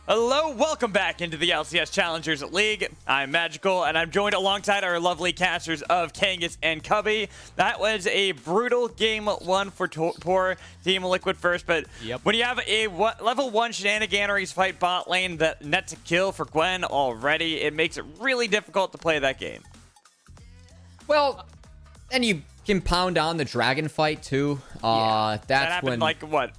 Hello, welcome back into the LCS Challengers League. I'm Magical, and I'm joined alongside our lovely casters of Kangas and Cubby. That was a brutal game one for poor Team Liquid first, but when you have a level 1 shenaniganeries fight bot lane that nets a kill for Gwen already, it makes it really difficult to play that game. Well, and you can pound on the dragon fight too. That's that happened when, like, what,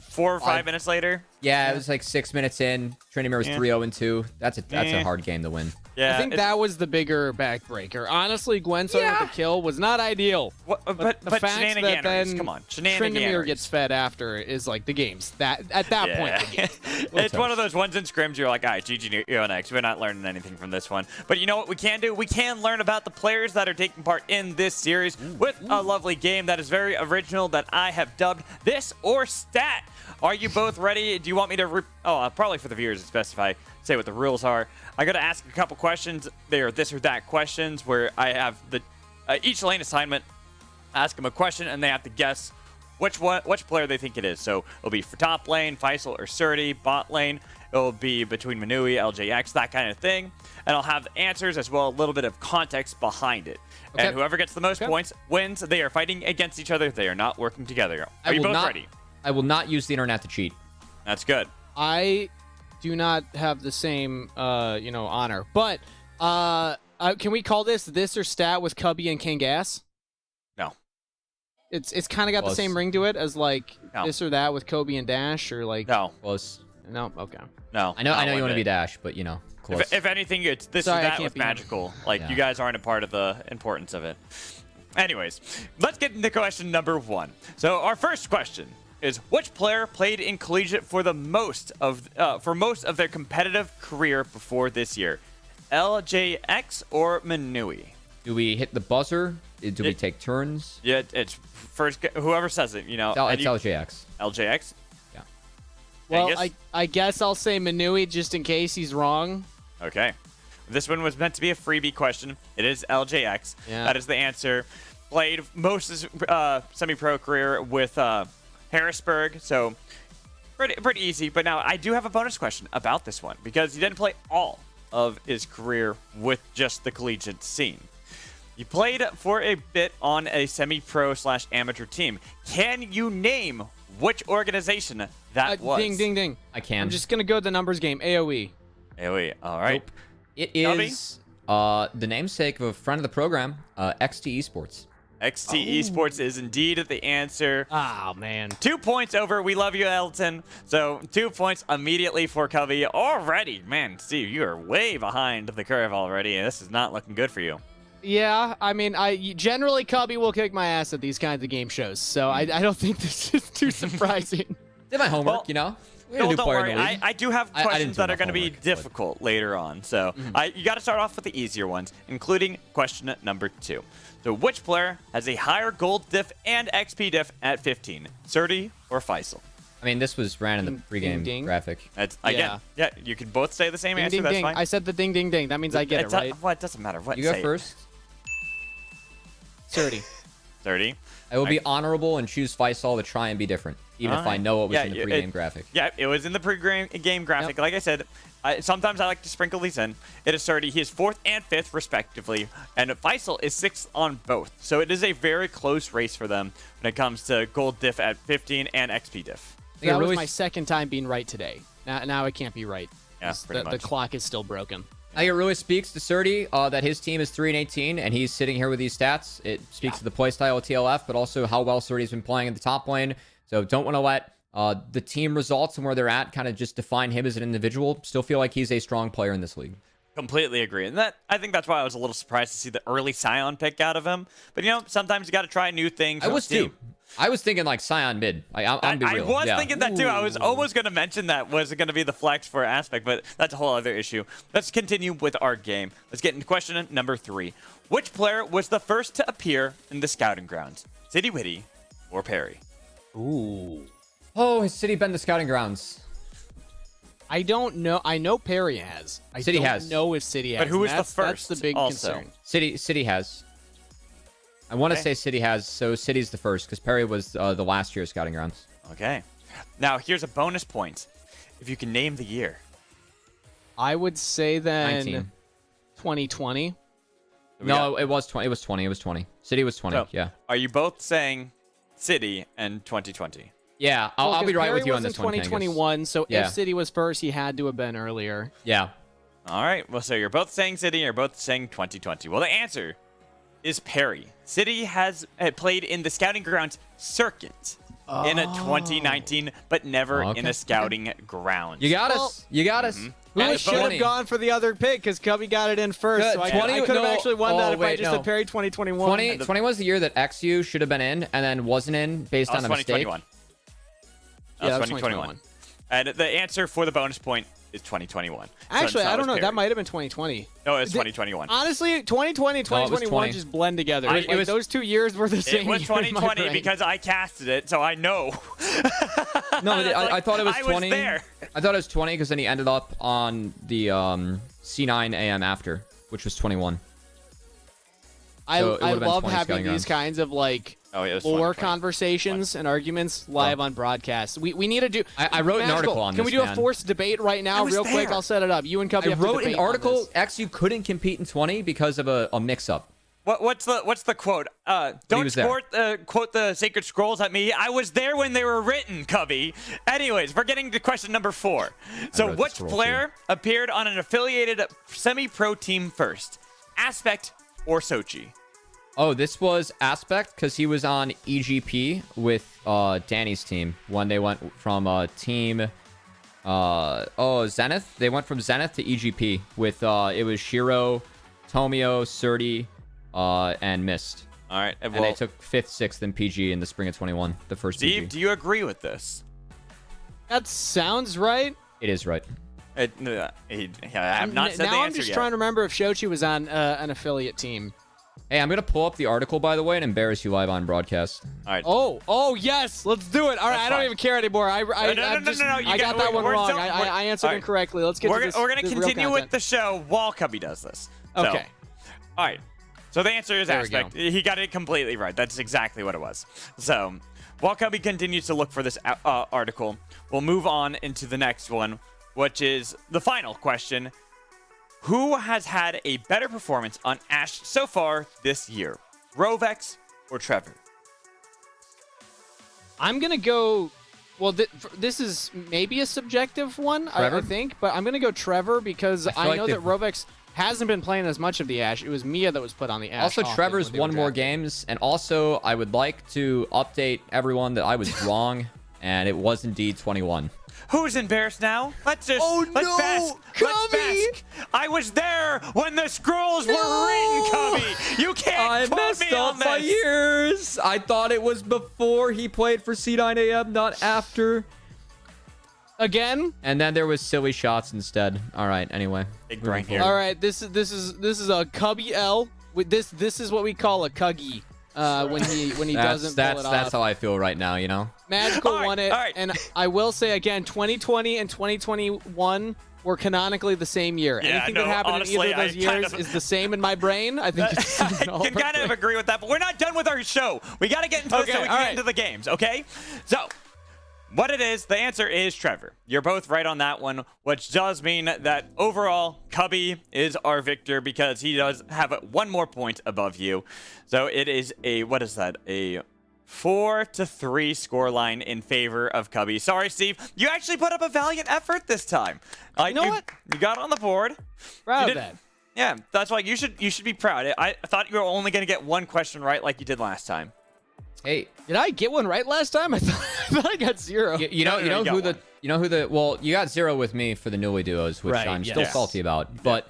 4 or 5 minutes later? Yeah, it was like 6 minutes in. Trinity was 3-0-2. That's a hard game to win. Yeah, I think that was the bigger backbreaker. Honestly, Gwen starting with the kill was not ideal. But the fact that then come on, Tryndamere gets fed after is like the game's that at that point. The game. It's one of those ones in scrims you're like, all right, GG UNX. We're not learning anything from this one. But you know what we can do? We can learn about the players that are taking part in this series with a lovely game that is very original that I have dubbed This or Stat. Are you both ready? Do you want me to... probably for the viewers, it's best if I say what the rules are. I got to ask a couple questions. They are this or that questions where I have the each lane assignment. Ask them a question, and they have to guess which player they think it is. So it'll be for top lane, Faisal or Surti. Bot lane, it'll be between Manui, LJX, that kind of thing. And I'll have answers as well, a little bit of context behind it. Okay. And whoever gets the most points wins. They are fighting against each other. They are not working together. Are you both ready? I will not use the internet to cheat. That's good. I do not have the same, honor. But can we call this or Stat with Cubby and Kangas? No. It's kind of got the same ring to it as like this or that with Kobe and Dash or like. No. Close. No. Okay. No. I know you want to be Dash, but close. If anything, it's this or that with Magical. Like you guys aren't a part of the importance of it. Anyways, let's get into question number 1. So our first question is, which player played in collegiate for most of their competitive career before this year? LJX or Manui? Do we hit the buzzer? Do we take turns? Yeah, it's first. Whoever says it, It's LJX. LJX? Yeah. Well, I guess I'll say Manui just in case he's wrong. Okay. This one was meant to be a freebie question. It is LJX. Yeah. That is the answer. Played most of his semi-pro career with Harrisburg, so pretty easy. But now I do have a bonus question about this one because he didn't play all of his career with just the collegiate scene. He played for a bit on a semi-pro / amateur team. Can you name which organization that was? Ding, ding, ding. I can. I'm just going to go the numbers game. AoE. AoE. All right. Nope. It is the namesake of a friend of the program, XT Esports. XT Esports is indeed the answer. Oh, man. 2 points over. We love you, Elton. So 2 points immediately for Cubby. Already, man, Steve, you are way behind the curve already. This is not looking good for you. Yeah, I mean, generally Cubby will kick my ass at these kinds of game shows, so I don't think this is too surprising. Did my homework, No, don't worry. I do have questions that are going to be difficult later on. So you got to start off with the easier ones, including question number 2. So which player has a higher gold diff and XP diff at 15? Surti or Faisal? I mean, this was ran in the pregame graphic. That's, again, yeah, you can both say the same answer. That's fine. I said the ding, ding, ding. That means I get it, right? Well, it doesn't matter. What? You go first. Surti. Surti. I will be honorable and choose Faisal to try and be different, even if I know it was in the pregame graphic. Yeah, it was in the pregame graphic. Yep. Like I said, sometimes I like to sprinkle these in. It is Surti. He is 4th and 5th, respectively, and Faisal is 6th on both. So it is a very close race for them when it comes to gold diff at 15 and XP diff. That was my second time being right today. Now it can't be right. Yeah, pretty much. The clock is still broken. I think it really speaks to Surti that his team is 3-18, and he's sitting here with these stats. It speaks to the playstyle of TLF, but also how well Surti's been playing in the top lane. So don't want to let the team results and where they're at kind of just define him as an individual. Still feel like he's a strong player in this league. Completely agree. And I think that's why I was a little surprised to see the early Scion pick out of him. But, sometimes you got to try new things. I was too. I was thinking like Scion mid. I'm be real. I was thinking that too. I was almost going to mention that was going to be the flex for aspect, but that's a whole other issue. Let's continue with our game. Let's get into question number 3. Which player was the first to appear in the scouting grounds? City Witty or Perry? Ooh. Oh, has City been the scouting grounds? I don't know. I know Perry has. City don't has. know if City has. But who was the first? That's the big concern. City has. I want to say City has, so City's the first, because Perry was the last year's scouting grounds. Okay. Now, here's a bonus point. If you can name the year. I would say then 19. 2020. No, it was 20. It was 20. It was 20. City was 20. So, yeah. Are you both saying City and 2020? Yeah, I'll be right with you on this one, Kangas. 2021, so Yeah. if City was first, he had to have been earlier. Yeah. All right. Well, so you're both saying City, you're both saying 2020. Well, the answer is Perry. City has played in the scouting grounds circuit in a 2019, but never in a scouting ground. You got us. You got us. Who And should have 20. gone for the other pick because Cubby got it in first. Good. So I 20 could have no, actually won that if I wait, just no. had Perry 2021. 20 was the year that XU should have been in and then wasn't in based on a mistake. 2021. Yeah, That that was was 2021. And the answer for the bonus point is 2021. Actually, So I that don't was know. Perry. That might have been 2020. No, it's 2021. Honestly, 2020 and No, it was 2021 20. just blend together. It Like, was- those 2 years were the same It was year in my 2020 brain. because I casted it, so I know. No, I thought it was I 20. was there. I thought it was 20 because then he ended up on the C9 AM after, which was 21. I So it would've been love 20 having scouting these rounds. kinds of like Oh, yeah, it was lore 2020. conversations and arguments live on broadcast. We need to do. I wrote an Magical, article on Can this, we do man. a forced debate right now, I was real quick? there. I'll set it up. You and Cubby I have to wrote an debate on article. this. XU couldn't compete in 20 because of a mix-up. What's the quote? he Don't was there. quote the sacred scrolls at me. I was there when they were written, Cubby. Anyways, we're getting to question number 4. So, wrote the which scroll, player appeared on an affiliated semi-pro team first? Aspect or Sochi? Oh, this was Aspect because he was on EGP with Danny's team when they went from team Zenith. They went from Zenith to EGP with it was Shiro, Tomio, Surti, and Mist. All right. And Well, they took 5th, 6th in PG in the spring of 21, the first Steve, PG. do you agree with this? That sounds right. It is right. I have not said the now I'm answer just yet. trying to remember if Shochi was on an affiliate team. Hey, I'm going to pull up the article, by the way, and embarrass you live on broadcast. All right. Oh yes, let's do it. All right, That's I don't fine. even care anymore. I No. You I got that one we're wrong. still- I answered all right. incorrectly. Let's get to this. We're gonna this real continue with content. the show while Cubby does this. So, Okay. all right. So the answer is There we Aspect. He got it completely right. That's exactly what it was. So while Cubby continues to look for this article, we'll move on into the next one, which is the final question. Who has had a better performance on Ash so far this year? Rovex or Trevor? I'm gonna go. Well, this is maybe a subjective one, I Trevor? think, but I'm gonna go Trevor because I, like know they've- that Rovex hasn't been playing as much of the Ash. It was Mia that was put on the Ash. Also, often Trevor's when they won were more drafted. games, and also I would like to update everyone that I was wrong, and it was indeed 21. Who's embarrassed now? Let's bask. Let's bask. I was there when the scrolls were written, Cubby. You can't quote me on this. years. I thought it was before he played for C9AM, not after. Again. And then there was silly shots instead. All right. Anyway, Big moving brain forward. here. All right. This is a Cubby L. With this is what we call a Cuggy. When he doesn't pull it off. That's how I feel right now. You know. Magical All right, won it, all right. and I will say again, 2020 and 2021 were canonically the same year. Yeah, Anything no, that happened honestly, in either of those I kind years of- is the same in my brain. I think it's I can kind of agree with that, but we're not done with our show. We got to get into this so Okay, we can all get right. into the games, okay? So, what it is, the answer is Trevor. You're both right on that one, which does mean that overall, Cubby is our victor because he does have 1 more point above you. So it is a, what is that? A 4-3 scoreline in favor of Cubby. Sorry, Steve. You actually put up a valiant effort this time. You know what? You got on the board. proud You of did- that. Yeah, that's why you should be proud. I thought you were only going to get 1 question right like you did last time. Hey, Did I get one right last time? I thought I got 0. you No, know, no, you know you got who the, one. you know who the. Well, you got 0 with me for the newly duos, which Right, I'm yes. still Yes. salty about. But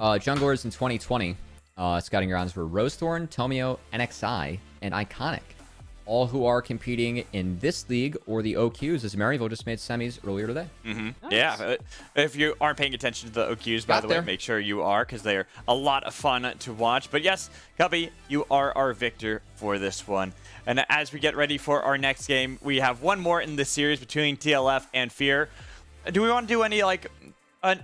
junglers in 2020, scouting grounds were Rosethorn, Tomio, NXI, and Iconic, all who are competing in this league or the OQs, as Maryville just made semis earlier today. Yeah, if you aren't paying attention to the OQs, by Got the way, there. make sure you are because they are a lot of fun to watch. But yes, Cubby, you are our victor for this one. And as we get ready for our next game, we have 1 more in this series between TLF and Fear. Do we want to do any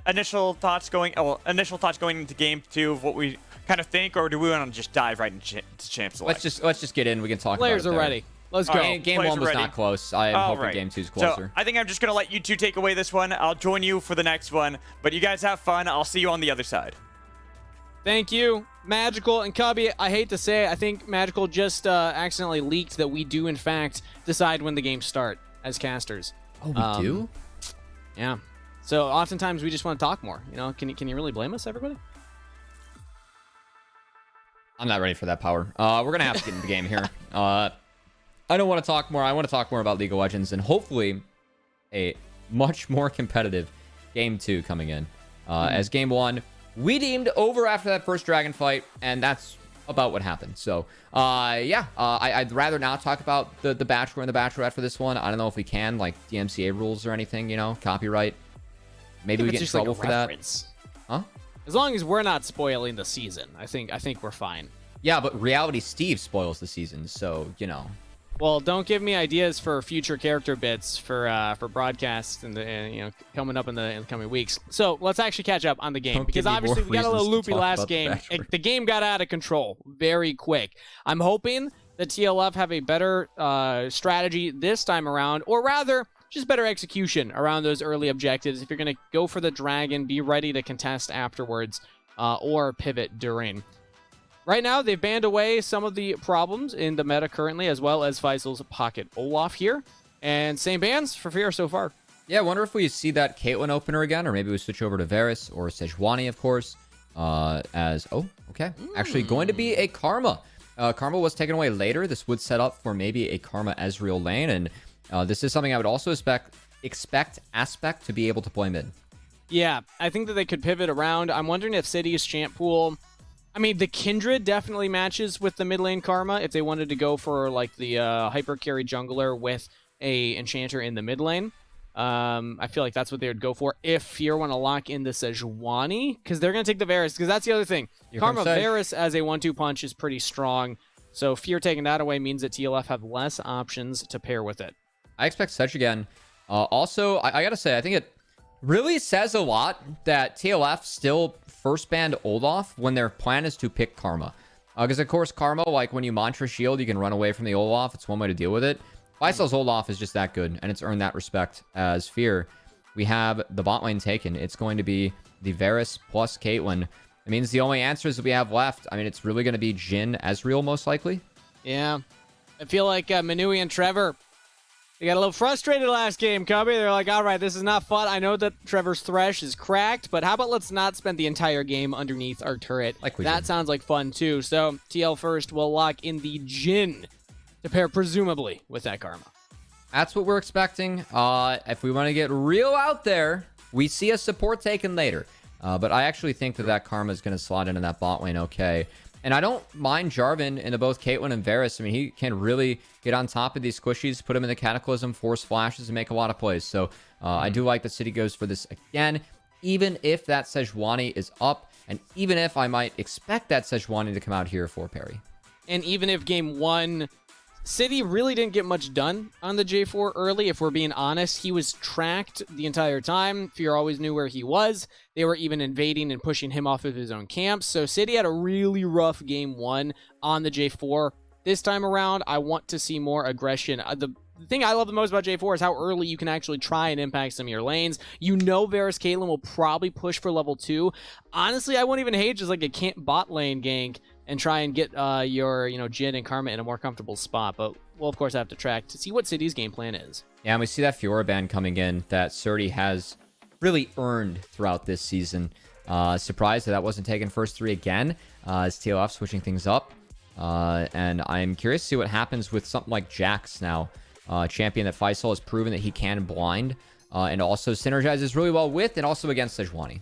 initial thoughts going into game 2 of what we kind of think, or do we want to just dive right into champ select? Let's just get in. We can talk. Players about are it there. ready. Let's go. All right. Game Players one was ready. not close. I'm All hoping right. game 2's So closer. I think I'm just going to let you two take away this one. I'll join you for the next one. But you guys have fun. I'll see you on the other side. Thank you, Magical and Cubby. I hate to say it, I think Magical just accidentally leaked that we do, in fact, decide when the games start as casters. Oh, we do? Yeah. So oftentimes we just want to talk more. You know, can you really blame us, everybody? I'm not ready for that power. We're going to have to get into the game here. I don't want to talk more. I want to talk more about League of Legends and hopefully a much more competitive game 2 coming in. As game 1, we deemed over after that first dragon fight, and that's about what happened. So, I'd rather not talk about the Bachelor and the Bachelorette for this one. I don't know if we can, like DMCA rules or anything, you know, copyright. Maybe we get in trouble for that. Huh? As long as we're not spoiling the season, I think we're fine. Yeah, but Reality Steve spoils the season, so, you know. Well, don't give me ideas for future character bits for broadcasts and coming up in the coming weeks. So let's actually catch up on the game, because obviously we got a little loopy last game. The game got out of control very quick. I'm hoping the TLF have a better strategy this time around, or rather, just better execution around those early objectives. If you're going to go for the dragon, be ready to contest afterwards or pivot during. Right now, they've banned away some of the problems in the meta currently, as well as Faisal's Pocket Olaf here. And same bans for Fear so far. Yeah, I wonder if we see that Caitlyn opener again, or maybe we switch over to Varus or Sejuani, of course. Actually going to be a Karma. Karma was taken away later. This would set up for maybe a Karma Ezreal lane, and this is something I would also expect Aspect to be able to play mid. Yeah, I think that they could pivot around. I'm wondering if City's champ pool... I mean, the Kindred definitely matches with the mid lane Karma if they wanted to go for like the hyper carry jungler with a enchanter in the mid lane. I feel like that's what they would go for if Fear want to lock in the Sejuani, because they're going to take the Varus, because that's the other thing. Karma Varus as a 1-2 punch is pretty strong, so Fear taking that away means that TLF have less options to pair with it. I expect Sedge again. Also, I got to say, I think it really says a lot that TLF still first banned Olaf when their plan is to pick Karma. Because, of course, Karma, like when you Mantra Shield, you can run away from the Olaf. It's one way to deal with it. Faisal's Olaf is just that good, and it's earned that respect as Fear. We have the bot lane taken. It's going to be the Varus plus Caitlyn. It means the only answers that we have left, I mean, it's really going to be Jhin, Ezreal, most likely. Yeah. I feel like Manui and Trevor, they got a little frustrated last game, Cubby. They're like, all right, this is not fun. I know that Trevor's Thresh is cracked, but how about let's not spend the entire game underneath our turret? Like we that did. sounds like fun, too. So TL first will lock in the Jhin to pair presumably with that Karma. That's what we're expecting. If we want to get real out there, we see a support taken later. But I actually think that Karma is going to slot into that bot lane okay. And I don't mind Jarvan into both Caitlyn and Varus. I mean, he can really get on top of these squishies, put them in the Cataclysm, force flashes, and make a lot of plays. So I do like that City goes for this again, even if that Sejuani is up, and even if I might expect that Sejuani to come out here for parry. And even if game 1... City really didn't get much done on the J4 early, if we're being honest. He was tracked the entire time. Fear always knew where he was. They were even invading and pushing him off of his own camps. So City had a really rough game 1 on the J4. This time around, I want to see more aggression. The thing I love the most about J4 is how early you can actually try and impact some of your lanes. You know Varus Caitlyn will probably push for level 2. Honestly, I wouldn't even hate just like a camp bot lane gank and try and get your Jhin and Karma in a more comfortable spot. But we'll, of course, have to track to see what City's game plan is. Yeah, and we see that Fiora ban coming in that Surdy has really earned throughout this season. Surprised that wasn't taken first 3 again, as TLF switching things up. And I'm curious to see what happens with something like Jax now. Champion that Faisal has proven that he can blind and also synergizes really well with and also against Sejuani.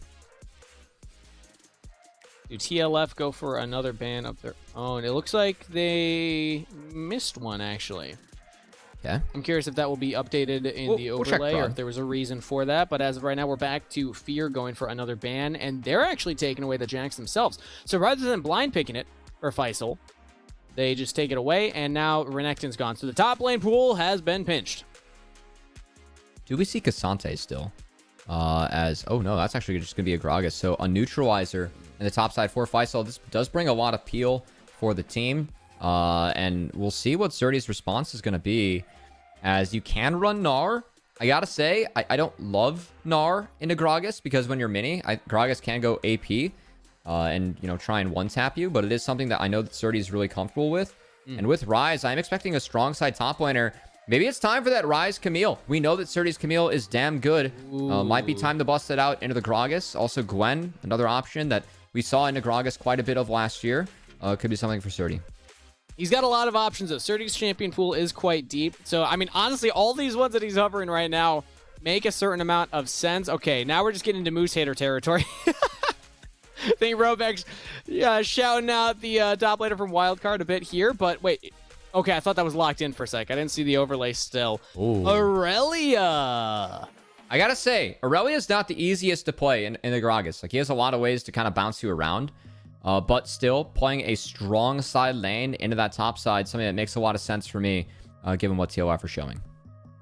Do TLF go for another ban of their own? It looks like they missed one, actually. Okay. I'm curious if that will be updated in the overlay or if there was a reason for that. But as of right now, we're back to Fear going for another ban, and they're actually taking away the Jax themselves. So rather than blind picking it for Faisal, they just take it away, and now Renekton's gone. So the top lane pool has been pinched. Do we see Cassante still? Oh no, that's actually just going to be a Gragas. So a neutralizer in the top side for Faisal. This does bring a lot of peel for the team. And we'll see what Surdy's response is going to be, as you can run Gnar. I gotta say, I don't love Gnar into Gragas, because when you're mini, Gragas can go AP and, you know, try and one-tap you, but it is something that I know that Surdy is really comfortable with. And with Ryze, I'm expecting a strong side top laner. Maybe it's time for that Ryze Camille. We know that Surdy's Camille is damn good. Might be time to bust it out into the Gragas. Also, Gwen, another option that we saw into Gragas quite a bit of last year. Could be something for Surdy. He's got a lot of options, though. Surdy's champion pool is quite deep. So, I mean, honestly, all these ones that he's hovering right now make a certain amount of sense. Okay, now we're just getting into Moose Hater territory. I think Robex shouting out the top laner from Wildcard a bit here. But wait, okay, I thought that was locked in for a sec. I didn't see the overlay still. Ooh. Aurelia. I gotta say, Aurelia's not the easiest to play in the Gragas. Like, he has a lot of ways to kind of bounce you around. But still, playing a strong side lane into that top side, something that makes a lot of sense for me, given what TLF are showing.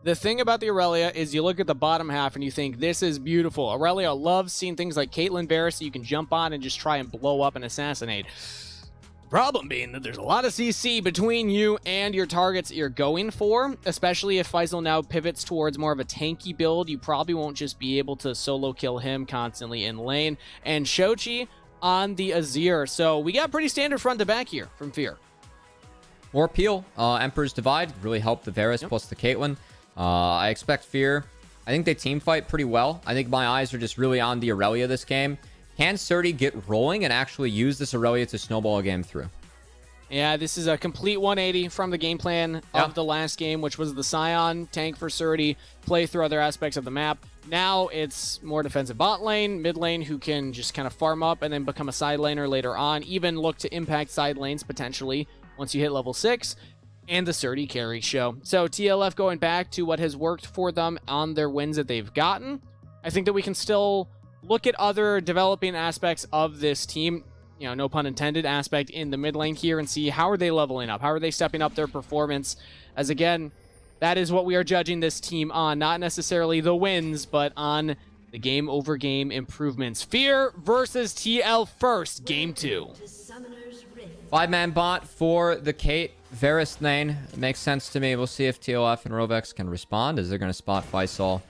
The thing about the Aurelia is you look at the bottom half and you think, this is beautiful. Aurelia loves seeing things like Caitlyn Varus so you can jump on and just try and blow up and assassinate. Problem being that there's a lot of CC between you and your targets that you're going for, especially if Faisal now pivots towards more of a tanky build. You probably won't just be able to solo kill him constantly in lane. And Shochi on the Azir. So we got pretty standard front to back here from Fear. More Peel. Emperor's Divide really helped the Varus plus the Caitlyn. I expect Fear. I think they team fight pretty well. I think my eyes are just really on the Aurelia this game. Can Surdy get rolling and actually use this Aurelia to snowball a game through? Yeah, this is a complete 180 from the game plan of the last game, which was the Scion, tank for Surdy, play through other aspects of the map. Now it's more defensive bot lane, mid lane, who can just kind of farm up and then become a side laner later on, even look to impact side lanes potentially once you hit level 6, and the Surdy carry show. So TLF going back to what has worked for them on their wins that they've gotten. I think that we can still look at other developing aspects of this team, you know, no pun intended, aspect in the mid lane here, and see how are they leveling up, how are they stepping up their performance, as again, that is what we are judging this team on, not necessarily the wins, but on the game over game improvements. Fear versus TL first, game 2. 5-man bot for the Kate Varus lane. It makes sense to me. We'll see if TLF and Rovex can respond, as they're going to spot Faisal.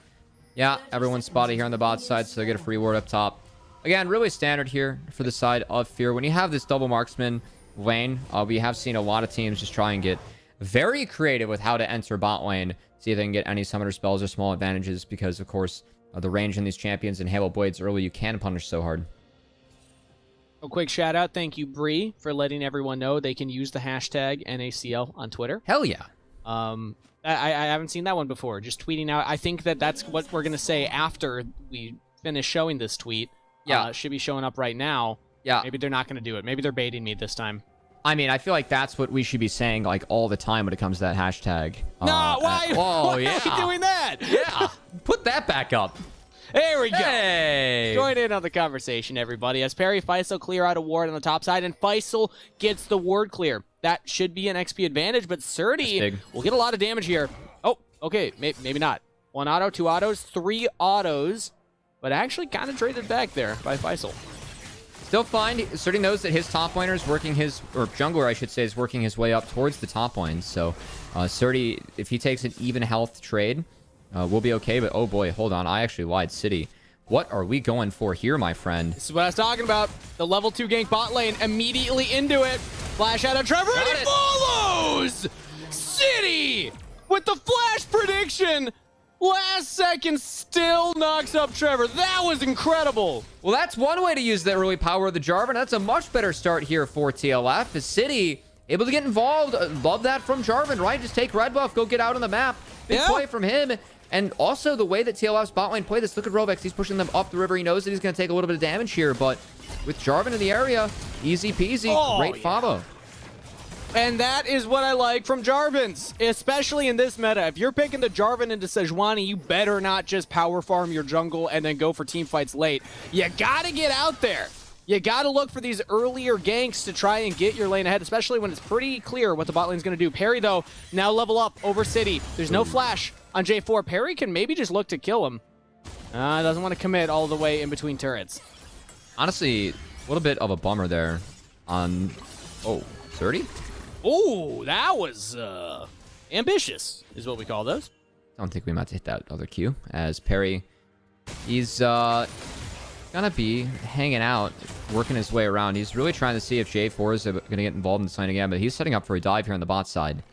Yeah, everyone's spotted here on the bot side, so they get a free ward up top. Again, really standard here for the side of Fear. When you have this double marksman lane, we have seen a lot of teams just try and get very creative with how to enter bot lane, see if they can get any summoner spells or small advantages, because, of course, the range in these champions and Halo Blades early, you can punish so hard. A quick shout out, thank you, Bree, for letting everyone know they can use the hashtag NACL on Twitter. Hell yeah. I haven't seen that one before. Just tweeting out. I think that that's what we're going to say after we finish showing this tweet. Yeah. Should be showing up right now. Yeah. Maybe they're not going to do it. Maybe they're baiting me this time. I mean, I feel like that's what we should be saying, like, all the time when it comes to that hashtag. No, why? Oh, why are you doing that? Yeah. Put that back up. There we go. Hey. Join in on the conversation, everybody. As Perry Faisal clear out a ward on the top side, and Faisal gets the ward clear. That should be an XP advantage, but Surdy will get a lot of damage here. Oh, okay, maybe not. 1 auto, 2 autos, 3 autos, but actually kind of traded back there by Faisal. Still fine. Surdy knows that his top laner is working his, or jungler, I should say, is working his way up towards the top lane. So, Surdy, if he takes an even health trade, we'll be okay. But, oh boy, hold on. I actually lied. City. What are we going for here, my friend? This is what I was talking about. The level 2 gank bot lane, immediately into it. Flash out of Trevor, and he follows! City with the flash prediction. Last second still knocks up Trevor. That was incredible. Well, that's one way to use the early power of the Jarvan. That's a much better start here for TLF. Is City able to get involved? Love that from Jarvan, right? Just take red buff, go get out on the map. Big play from him. And also the way that TLF's bot lane play this. Look at Rovex. He's pushing them up the river. He knows that he's going to take a little bit of damage here, but with Jarvan in the area, easy peasy. Great follow. And that is what I like from Jarvans, especially in this meta. If you're picking the Jarvan into Sejuani, you better not just power farm your jungle and then go for team fights late. You gotta get out there. You gotta look for these earlier ganks to try and get your lane ahead, especially when it's pretty clear what the bot lane's gonna do. Perry, though, now level up over City. There's no flash on J4. Perry can maybe just look to kill him. Doesn't want to commit all the way in between turrets. Honestly, a little bit of a bummer there on... Oh, 30? Oh, that was ambitious, is what we call those. I don't think we might hit that other Q, as Perry, he's gonna be hanging out, working his way around. He's really trying to see if J4 is gonna get involved in this lane again, but he's setting up for a dive here on the bot side.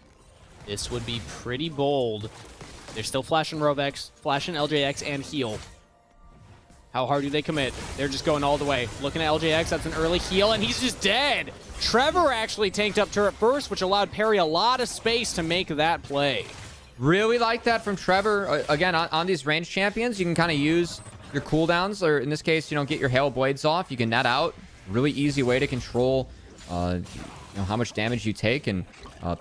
This would be pretty bold. They're still flashing Rovex, flashing LJX, and heal. How hard do they commit? They're just going all the way. Looking at LJX, that's an early heal, and he's just dead. Trevor actually tanked up turret first, which allowed Perry a lot of space to make that play. Really like that from Trevor. Again, on these ranged champions, you can kind of use your cooldowns, or in this case, get your Hail Blades off. You can net out. Really easy way to control how much damage you take, and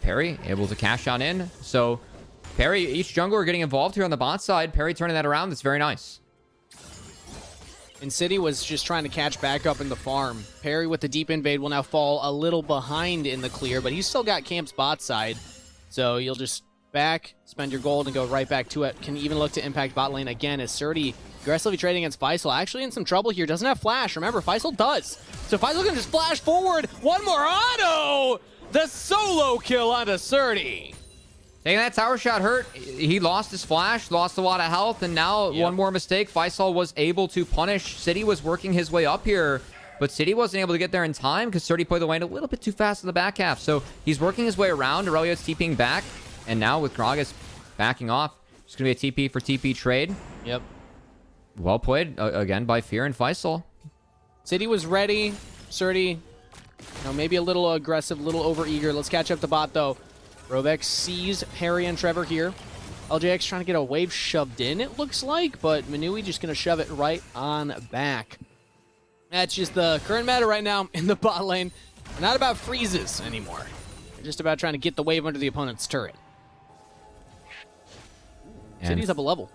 Perry able to cash on in. So Perry, each jungler getting involved here on the bot side. Perry turning that around. That's very nice. And City was just trying to catch back up in the farm. Perry with the deep invade will now fall a little behind in the clear, but he's still got Camp's bot side. So you'll just back, spend your gold, and go right back to it. Can even look to impact bot lane again as Surdy aggressively trading against Faisal. Actually in some trouble here. Doesn't have flash. Remember, Faisal does. So Faisal can just flash forward. One more auto! The solo kill onto Surdy. Taking that tower shot hurt. He lost his flash, lost a lot of health, and now one more mistake. Faisal was able to punish. City was working his way up here, but City wasn't able to get there in time because Surdy played the lane a little bit too fast in the back half. So he's working his way around. Aurelio's TPing back, and now with Gragas backing off, it's going to be a TP for TP trade. Yep. Well played, again, by Fear and Faisal. City was ready. Surdy, maybe a little aggressive, a little over-eager. Let's catch up the bot, though. Rovex sees Perry and Trevor here. LJX trying to get a wave shoved in, it looks like, but Manui just going to shove it right on back. That's just the current meta right now in the bot lane. They're not about freezes anymore. They're just about trying to get the wave under the opponent's turret. And City's up a level.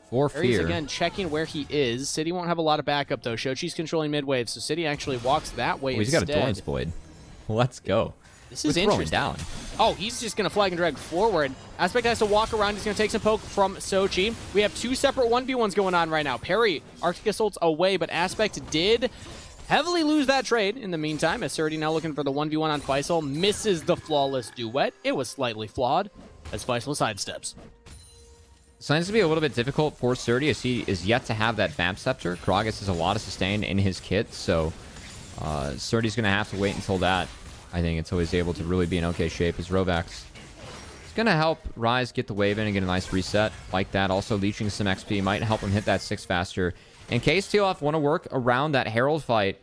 For Perry's Fear. again checking where he is. City won't have a lot of backup, though. Shochi's controlling mid-wave, so City actually walks that way He's instead. got a Torrent's Blade. Let's go. This is We're throwing interesting. down. Oh, he's just going to flag and drag forward. Aspect has to walk around. He's going to take some poke from Sochi. We have two separate 1v1s going on right now. Perry, Arctic Assault's away, but Aspect did heavily lose that trade in the meantime, as Surdy now looking for the 1v1 on Faisal. Misses the flawless duet. It was slightly flawed as Faisal sidesteps. Signs to be a little bit difficult for Surdy as he is yet to have that Vamp Scepter. Gragas has a lot of sustain in his kit, so Surdy's going to have to wait until that, I think, until he's able to really be in okay shape as Rovex. It's going to help Rise get the wave in and get a nice reset like that. Also, leeching some XP might help him hit that 6 faster. In case TLF want to work around that Herald fight,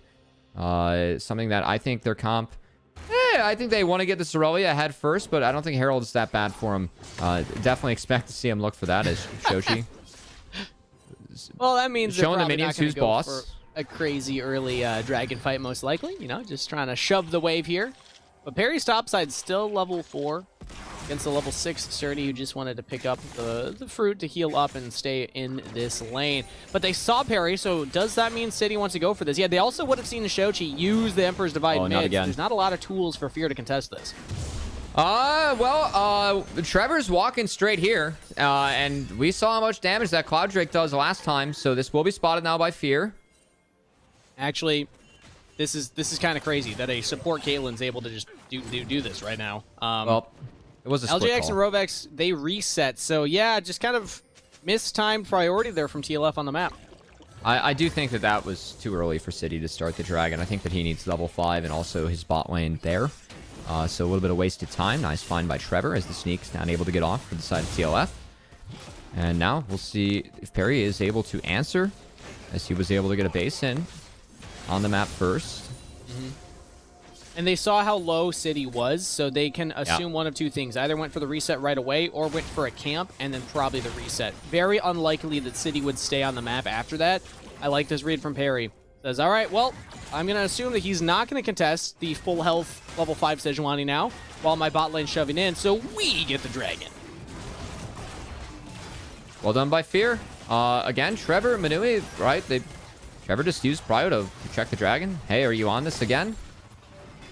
something that I think their comp... I think they want to get the Aurelia ahead first, but I don't think Herald is that bad for him. Definitely expect to see him look for that as Shoshi. Well, that means showing they're the probably minions not gonna who's go boss. for a crazy early dragon fight, most likely. Just trying to shove the wave here. But Perry's topside's still level 4 against the level 6 Surdy, who just wanted to pick up the fruit to heal up and stay in this lane. But they saw Perry, so does that mean City wants to go for this? Yeah, they also would have seen Shochi use the Emperor's Divide mid. Not again. There's not a lot of tools for Fear to contest this. Trevor's walking straight here, and we saw how much damage that Cloud Drake does last time, so this will be spotted now by Fear. Actually, this is kind of crazy that a support Caitlyn's able to just do this right now. Well, it was a split LJX call. and Rovex, they reset. So yeah, just kind of mistimed priority there from TLF on the map. I do think that was too early for City to start the Dragon. I think that he needs level 5 and also his bot lane there. So a little bit of wasted time. Nice find by Trevor as the sneak's not able to get off for the side of TLF. And now we'll see if Perry is able to answer, as he was able to get a base in on the map first. And they saw how low City was, so they can assume one of two things. Either went for the reset right away or went for a camp and then probably the reset. Very unlikely that City would stay on the map after that. I like this read from Perry. Says, all right, well, I'm going to assume that he's not going to contest the full health level 5 Sejuani now while my bot lane's shoving in, so we get the dragon. Well done by Fear. Again, Trevor and Manui, right? Trevor just used Prio to check the dragon. Hey, are you on this again?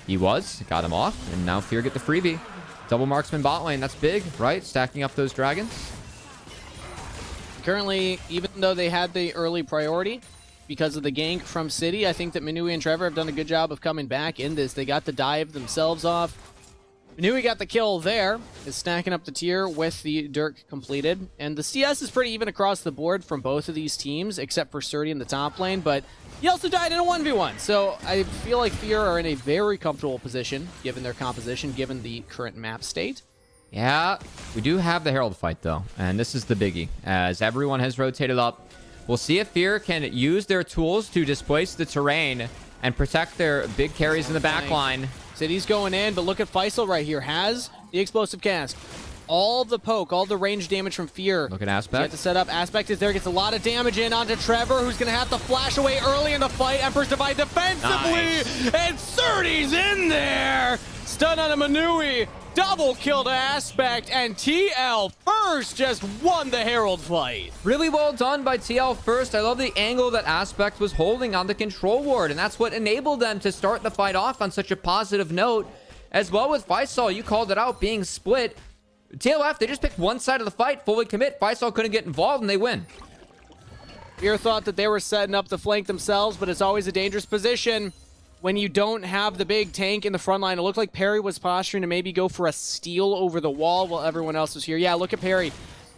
He was. Got him off. And now Fear get the freebie. Double marksman bot lane. That's big, right? Stacking up those dragons. Currently, even though they had the early priority because of the gank from City, I think that Manui and Trevor have done a good job of coming back in this. They got the dive themselves off. Manui got the kill there, is stacking up the tier with the Dirk completed. And the CS is pretty even across the board from both of these teams, except for Surdy in the top lane, but he also died in a 1v1. So I feel like Fear are in a very comfortable position, given their composition, given the current map state. Yeah, we do have the Herald fight, though, and this is the biggie. As everyone has rotated up, we'll see if Fear can use their tools to displace the terrain and protect their big carries in the back line. City's going in, but look at Faisal right here. Has the explosive cast. All the poke, all the range damage from Fear. Look at You Aspect. have to set up. Aspect is there, gets a lot of damage in onto Trevor, who's going to have to flash away early in the fight. Emperor's Divide defensively, and Surdy's in there. Stun on a Manui. Double kill to Aspect, and TL first just won the Herald fight. Really well done by TL first. I love the angle that Aspect was holding on the control ward, and that's what enabled them to start the fight off on such a positive note. As well with Faisal, you called it out, being split. TLF, they just picked one side of the fight, fully commit. Faisal couldn't get involved, and they win. Fear thought that they were setting up the flank themselves, but it's always a dangerous position when you don't have the big tank in the front line. It looked like Perry was posturing to maybe go for a steal over the wall while everyone else was here. Yeah, look at Perry.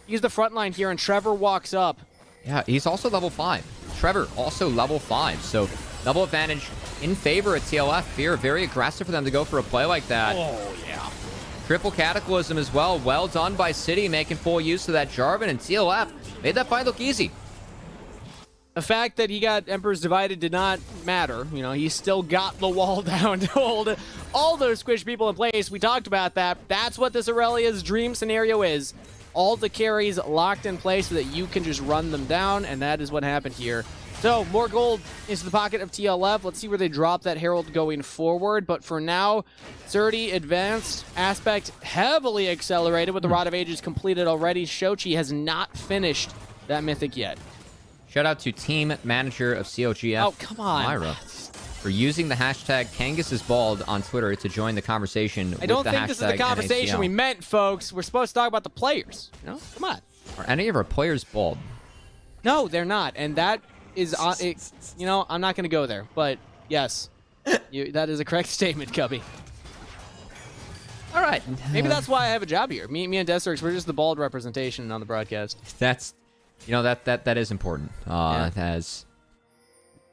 He's the front line here, and Trevor walks up. Yeah, he's also level 5. Trevor, also level 5. So, level advantage in favor of TLF. Fear, very aggressive for them to go for a play like that. Oh, yeah. Triple Cataclysm as well. Well done by City, making full use of that Jarvan, and TLF made that fight look easy. The fact that he got Emperor's Divided did not matter. You know, he still got the wall down to hold all those squish people in place. We talked about that. That's what this Aurelia's dream scenario is. All the carries locked in place so that you can just run them down, and that is what happened here. So, more gold into the pocket of TLF. Let's see where they drop that Herald going forward. But for now, Surdy advanced. Aspect heavily accelerated with the Rod of Ages completed already. Shochi has not finished that Mythic yet. Shout out to team manager of COGF, Oh, come on. Myra, for using the hashtag #KangasIsBald on Twitter to join the conversation. I don't think this is the conversation we meant, folks. We're supposed to talk about the players. You know? Come on. Are any of our players bald? No, they're not. And that is, you know, I'm not going to go there. But yes, that is a correct statement, Cubby. All right. Maybe that's why I have a job here. Me and Deserx, we're just the bald representation on the broadcast. That's, you know, that is important. Yeah. As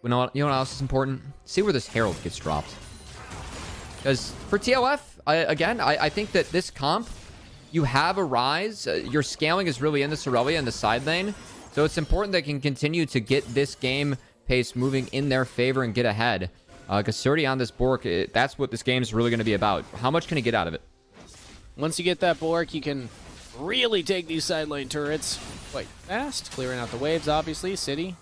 you know what else is important? See where this Herald gets dropped. Because for TLF, I think that this comp, you have a rise. Your scaling is really in this Aurelia in the side lane. So it's important they can continue to get this game pace moving in their favor and get ahead. Because Surdy on this Bork, that's what this game is really going to be about. How much can he get out of it? Once you get that Bork, you can really take these side lane turrets quite fast. Clearing out the waves, obviously. City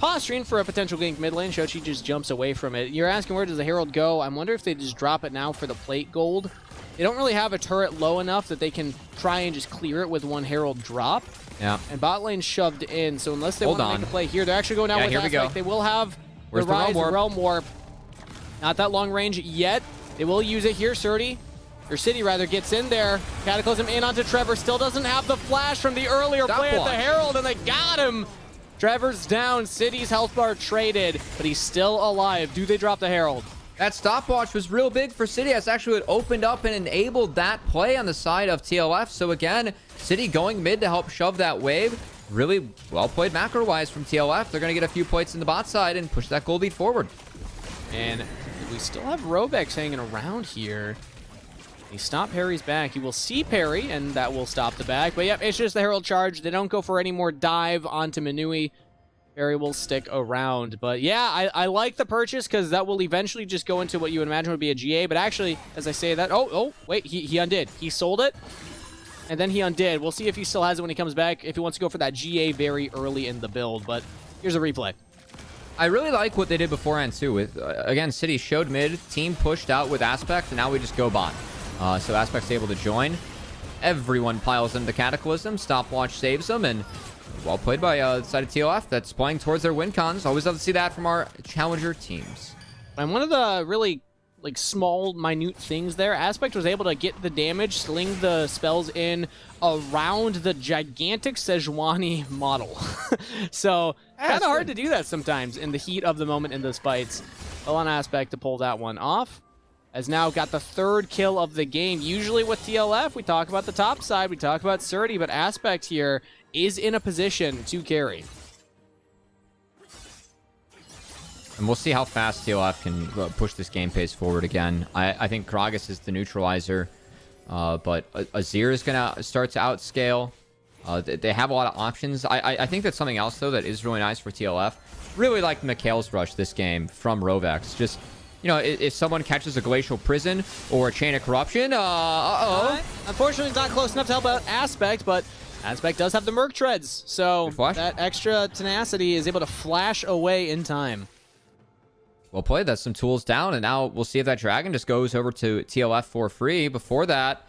posturing for a potential gank mid lane. Shochi just jumps away from it. You're asking where does the Herald go? I wonder if they just drop it now for the plate gold. They don't really have a turret low enough that they can try and just clear it with one Herald drop. Yeah. And bot lane shoved in, so unless they want to make a play here, they're actually going out with here we Aspect. go. They will have Where's the Rise Realm Warp? Realm Warp. Not that long range yet. They will use it here. Surdy, or City rather, gets in there. Cataclysm in onto Trevor. Still doesn't have the flash from the earlier play at the Herald, and they got him. Trevor's down. City's health bar traded, but he's still alive. Do they drop the Herald? That stopwatch was real big for City. That's actually what opened up and enabled that play on the side of TLF. So again, City going mid to help shove that wave. Really well played macro-wise from TLF. They're going to get a few points in the bot side and push that gold lead forward. And we still have Robex hanging around here. He stopped Perry's back. He will see Perry, and that will stop the back. But yep, it's just the Herald charge. They don't go for any more dive onto Manui. Perry will stick around. But yeah, I like the purchase because that will eventually just go into what you would imagine would be a GA. But actually, as I say that, oh, wait, he undid. He sold it, and then he undid. We'll see if he still has it when he comes back, if he wants to go for that GA very early in the build. But here's a replay. I really like what they did beforehand, too. With again, City showed mid, team pushed out with Aspect, and now we just go bot. So Aspect's able to join. Everyone piles into the Cataclysm. Stopwatch saves them, and well played by the side of TLF that's playing towards their win cons. Always love to see that from our challenger teams. And one of the really small, minute things there, Aspect was able to get the damage, sling the spells in around the gigantic Sejuani model. So, kind of hard to do that sometimes in the heat of the moment in those fights. Well on Aspect to pull that one off. has now got the 3rd kill of the game. Usually with TLF, we talk about the top side, we talk about Surdy, but Aspect here is in a position to carry. And we'll see how fast TLF can push this game pace forward again. I think Gragas is the neutralizer, but Azir is going to start to outscale. They have a lot of options. I think that's something else, though, that is really nice for TLF. Really like Mikhail's rush this game from Rovex. Just, you know, if someone catches a Glacial Prison or a Chain of Corruption, Unfortunately, it's not close enough to help out Aspect, but Aspect does have the Merc Treads, so that extra tenacity is able to flash away in time. Well played. That's some tools down, and now we'll see if that Dragon just goes over to TLF for free. Before that,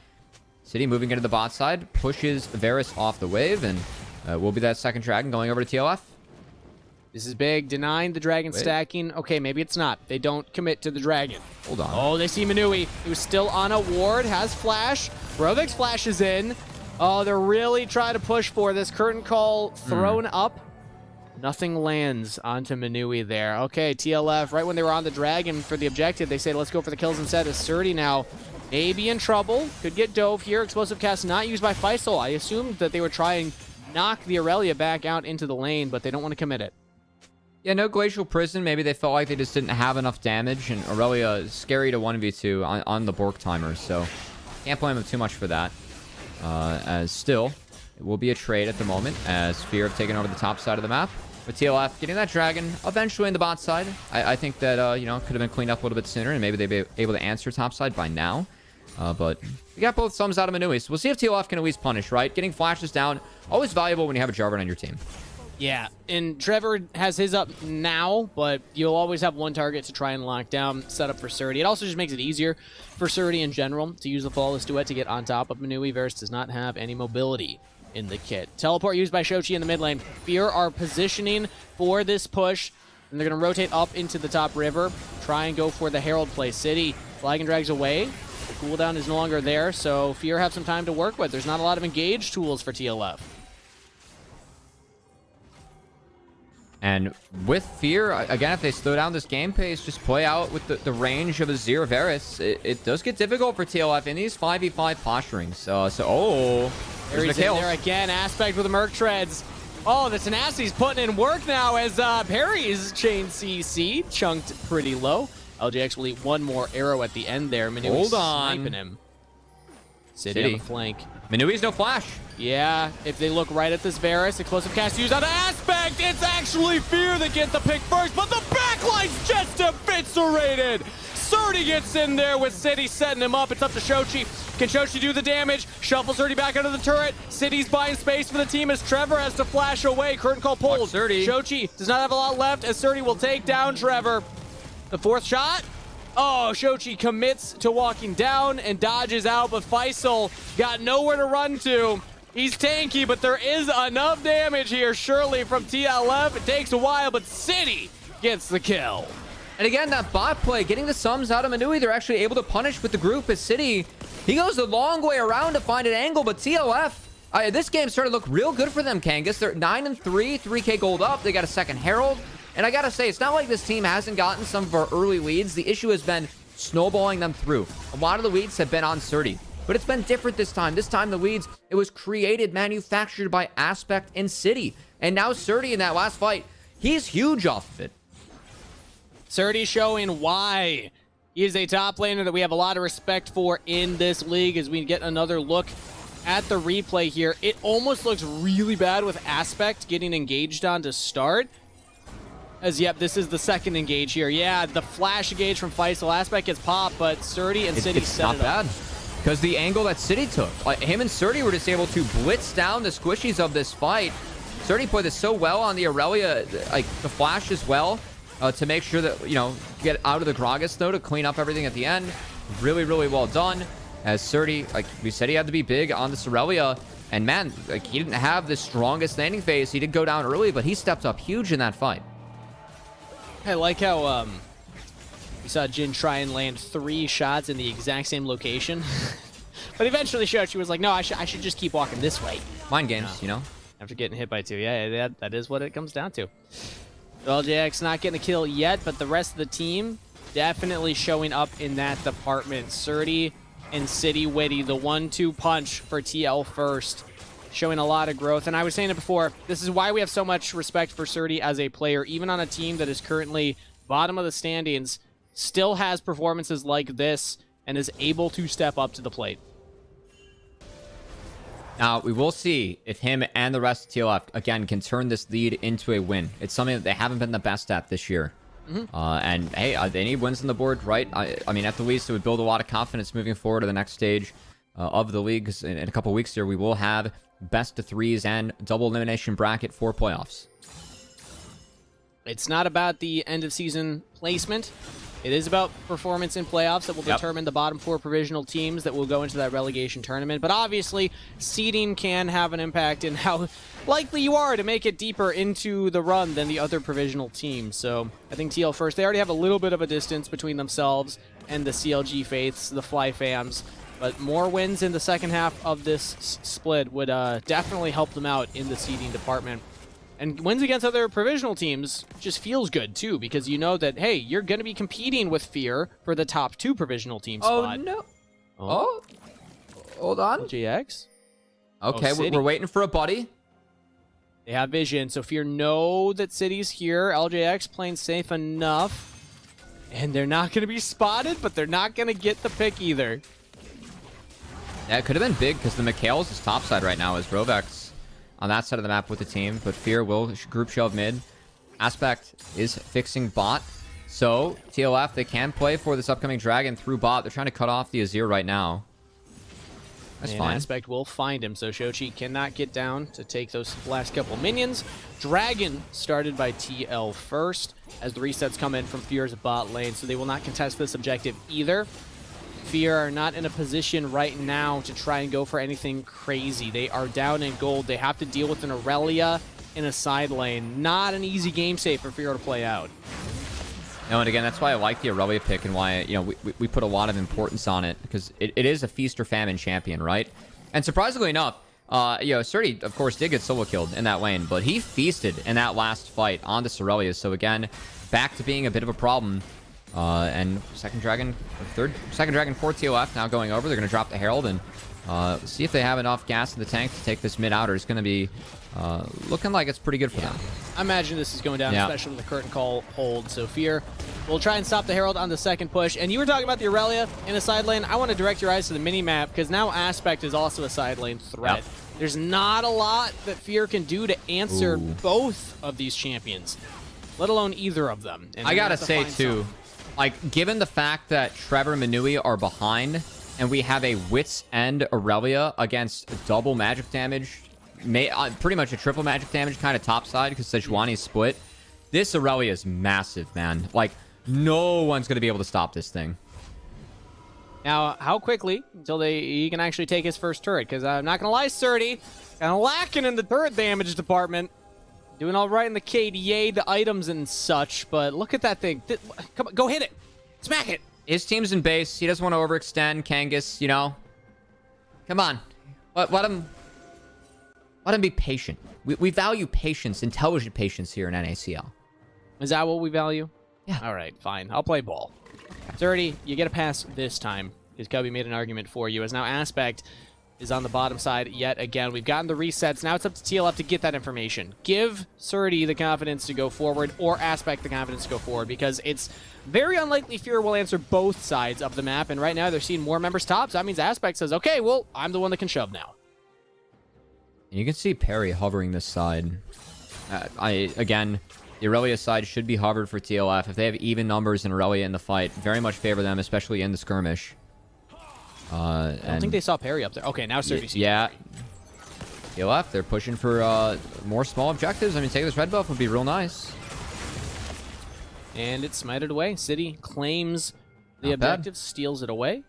City moving into the bot side, pushes Varus off the wave, and will be that second Dragon going over to TLF. This is big, denying the Dragon stacking. Okay, maybe it's not. They don't commit to the Dragon. Hold on. Oh, they see Manui, who's still on a ward, has flash. Rovex flashes in. Oh, they're really trying to push for this. Curtain call thrown up. Nothing lands onto Manui there. Okay, TLF, right when they were on the Dragon for the objective, they say, let's go for the kills instead. As Surdy now may be in trouble. Could get dove here. Explosive cast not used by Faisal. I assumed that they would try and knock the Aurelia back out into the lane, but they don't want to commit it. Yeah, no Glacial Prison. Maybe they felt like they just didn't have enough damage, and Aurelia is scary to 1v2 on the Bork timer, so can't blame them too much for that. As still, it will be a trade at the moment, as Fear have taken over the top side of the map. With TLF getting that Dragon eventually in the bot side. I think that, you know, could have been cleaned up a little bit sooner, and maybe they'd be able to answer top side by now. But we got both thumbs out of Manui, so we'll see if TLF can at least punish, right? Getting flashes down, always valuable when you have a Jarvan on your team. Yeah, and Trevor has his up now, but you'll always have one target to try and lock down, set up for Surdy. It also just makes it easier for Surdy in general to use the Flawless Duet to get on top of Manui. Varus does not have any mobility in the kit. Teleport used by Shochi in the mid lane. Fear are positioning for this push, and they're going to rotate up into the top river, try and go for the Herald play. City, flag and drags away. The cooldown is no longer there, so Fear have some time to work with. There's not a lot of engage tools for TLF. And with Fear, again, if they slow down this game pace, just play out with the range of Azir Varus, it does get difficult for TLF in these 5v5 posturings. There's in there again. Aspect with the Merc Treads. Oh, the Tenacity's putting in work now as Perry's chain CC chunked pretty low. LJX will eat one more arrow at the end there. Manui's sniping him. City on the flank. Manui's no flash. Yeah, if they look right at this Varus, explosive cast used on Aspect. It's actually Fear that gets the pick first, but the backline's just eviscerated. Surdy gets in there with City setting him up. It's up to Shochi. Can Shochi do the damage? Shuffles Surdy back under the turret. City's buying space for the team as Trevor has to flash away. Curtain call pulled. Shochi does not have a lot left as Surdy will take down Trevor. The fourth shot. Oh, Shochi commits to walking down and dodges out, but Faisal got nowhere to run to. He's tanky, but there is enough damage here, surely, from TLF. It takes a while, but City gets the kill. And again, that bot play, getting the sums out of Manui, they're actually able to punish with the group as City. He goes a long way around to find an angle, but TLF, this game started to look real good for them, Kangas. They're 9-3, 3K gold up. They got a second Herald. And I gotta say, it's not like this team hasn't gotten some of our early leads. The issue has been snowballing them through. A lot of the leads have been on Surdy. But it's been different this time. This time, the leads, it was created, manufactured by Aspect and City. And now Surdy in that last fight, he's huge off of it. Surdy showing why he is a top laner that we have a lot of respect for in this league. As we get another look at the replay here, it almost looks really bad with Aspect getting engaged on to start. As, yep, this is the second engage here. Yeah, the flash engage from Faisal. Aspect gets popped, but Surdy and City set it up. It's not bad. Because the angle that City took, like him and Surdy were just able to blitz down the squishies of this fight. Surdy played this so well on the Aurelia, like the flash as well, to make sure that, you know, get out of the Gragas though, to clean up everything at the end. Really, really well done. As Surdy, like we said, he had to be big on this Aurelia. And man, like he didn't have the strongest landing phase. He did go down early, but he stepped up huge in that fight. I like how we saw Jin try and land 3 shots in the exact same location. But eventually Shochi was like, no, I should just keep walking this way. Mind games, you know? After getting hit by 2. Yeah, that is what it comes down to. LJX not getting a kill yet, but the rest of the team definitely showing up in that department. Surdy and City Witty, the 1-2 punch for TL first, showing a lot of growth. And I was saying it before, this is why we have so much respect for Surdy as a player, even on a team that is currently bottom of the standings, still has performances like this and is able to step up to the plate. Now, we will see if him and the rest of TLF, again, can turn this lead into a win. It's something that they haven't been the best at this year. And, hey, they need wins on the board, right? I mean, at the least, it would build a lot of confidence moving forward to the next stage of the league. 'Cause in a couple weeks here, we will have best of threes and double elimination bracket for playoffs. It's not about the end of season placement. It is about performance in playoffs that will determine the bottom 4 provisional teams that will go into that relegation tournament. But obviously, seeding can have an impact in how likely you are to make it deeper into the run than the other provisional teams. So I think TL first, they already have a little bit of a distance between themselves and the CLG Faiths, the Fly Fams. But more wins in the second half of this split would definitely help them out in the seeding department. And wins against other provisional teams just feels good, too, because you know that, hey, you're going to be competing with Fear for the top 2 provisional team spot. Oh, no. Oh. Hold on. LJX? Okay, we're waiting for a buddy. They have vision, so Fear know that City's here. LJX playing safe enough. And they're not going to be spotted, but they're not going to get the pick either. Yeah, it could have been big because the Mikhail's is topside right now as Rovex on that side of the map with the team, but Fear will group shove mid. Aspect is fixing bot. So, TLF, they can play for this upcoming Dragon through bot. They're trying to cut off the Azir right now. That's fine. Aspect will find him, so Shochi cannot get down to take those last couple minions. Dragon started by TL first as the resets come in from Fear's bot lane, so they will not contest this objective either. Fear are not in a position right now to try and go for anything crazy. They are down in gold. They have to deal with an Aurelia in a side lane. Not an easy game state for Fear to play out. No, and again, that's why I like the Aurelia pick and why, you know, we put a lot of importance on it because it is a feast or famine champion, right? And surprisingly enough, you know, Surdy, of course, did get solo killed in that lane, but he feasted in that last fight on the Aurelia. So again, back to being a bit of a problem. And second dragon for TLF now going over. They're going to drop the Herald and see if they have enough gas in the tank to take this mid outer. It's going to be looking like it's pretty good for them. I imagine this is going down, especially when the curtain call holds. So Fear will try and stop the Herald on the second push. And you were talking about the Aurelia in a side lane. I want to direct your eyes to the mini map because now Aspect is also a side lane threat. There's not a lot that Fear can do to answer both of these champions, let alone either of them. And I gotta say too, like, given the fact that Trevor and Manui are behind, and we have a Wits End Aurelia against double magic damage, pretty much a triple magic damage kind of topside because Sejuani's split, this Aurelia is massive, man. Like, no one's going to be able to stop this thing. Now, how quickly until he can actually take his first turret? Because I'm not going to lie, Surdy, kind of lacking in the turret damage department. Doing all right in the KDA, the items and such, but look at that thing. Come on, go hit it. Smack it. His team's in base. He doesn't want to overextend. Kangas, you know. Come on. Let him be patient. We value patience, intelligent patience here in NACL. Is that what we value? Yeah. All right, fine. I'll play ball. Surdy, you get a pass this time because Cubby made an argument for you. As now Aspect is on the bottom side yet again. We've gotten the resets. Now it's up to TLF to get that information. Give Surdy the confidence to go forward or Aspect the confidence to go forward because it's very unlikely Fear will answer both sides of the map. And right now they're seeing more members top. So that means Aspect says, okay, well, I'm the one that can shove now. And you can see Perry hovering this side. Again, the Aurelia side should be hovered for TLF. If they have even numbers in Aurelia in the fight, very much favor them, especially in the skirmish. I don't think they saw Perry up there. Okay, now Surdy's here. Yeah. TLF, they're pushing for more small objectives. I mean, taking this red buff would be real nice. And it's smited away. City claims the objective, steals it away.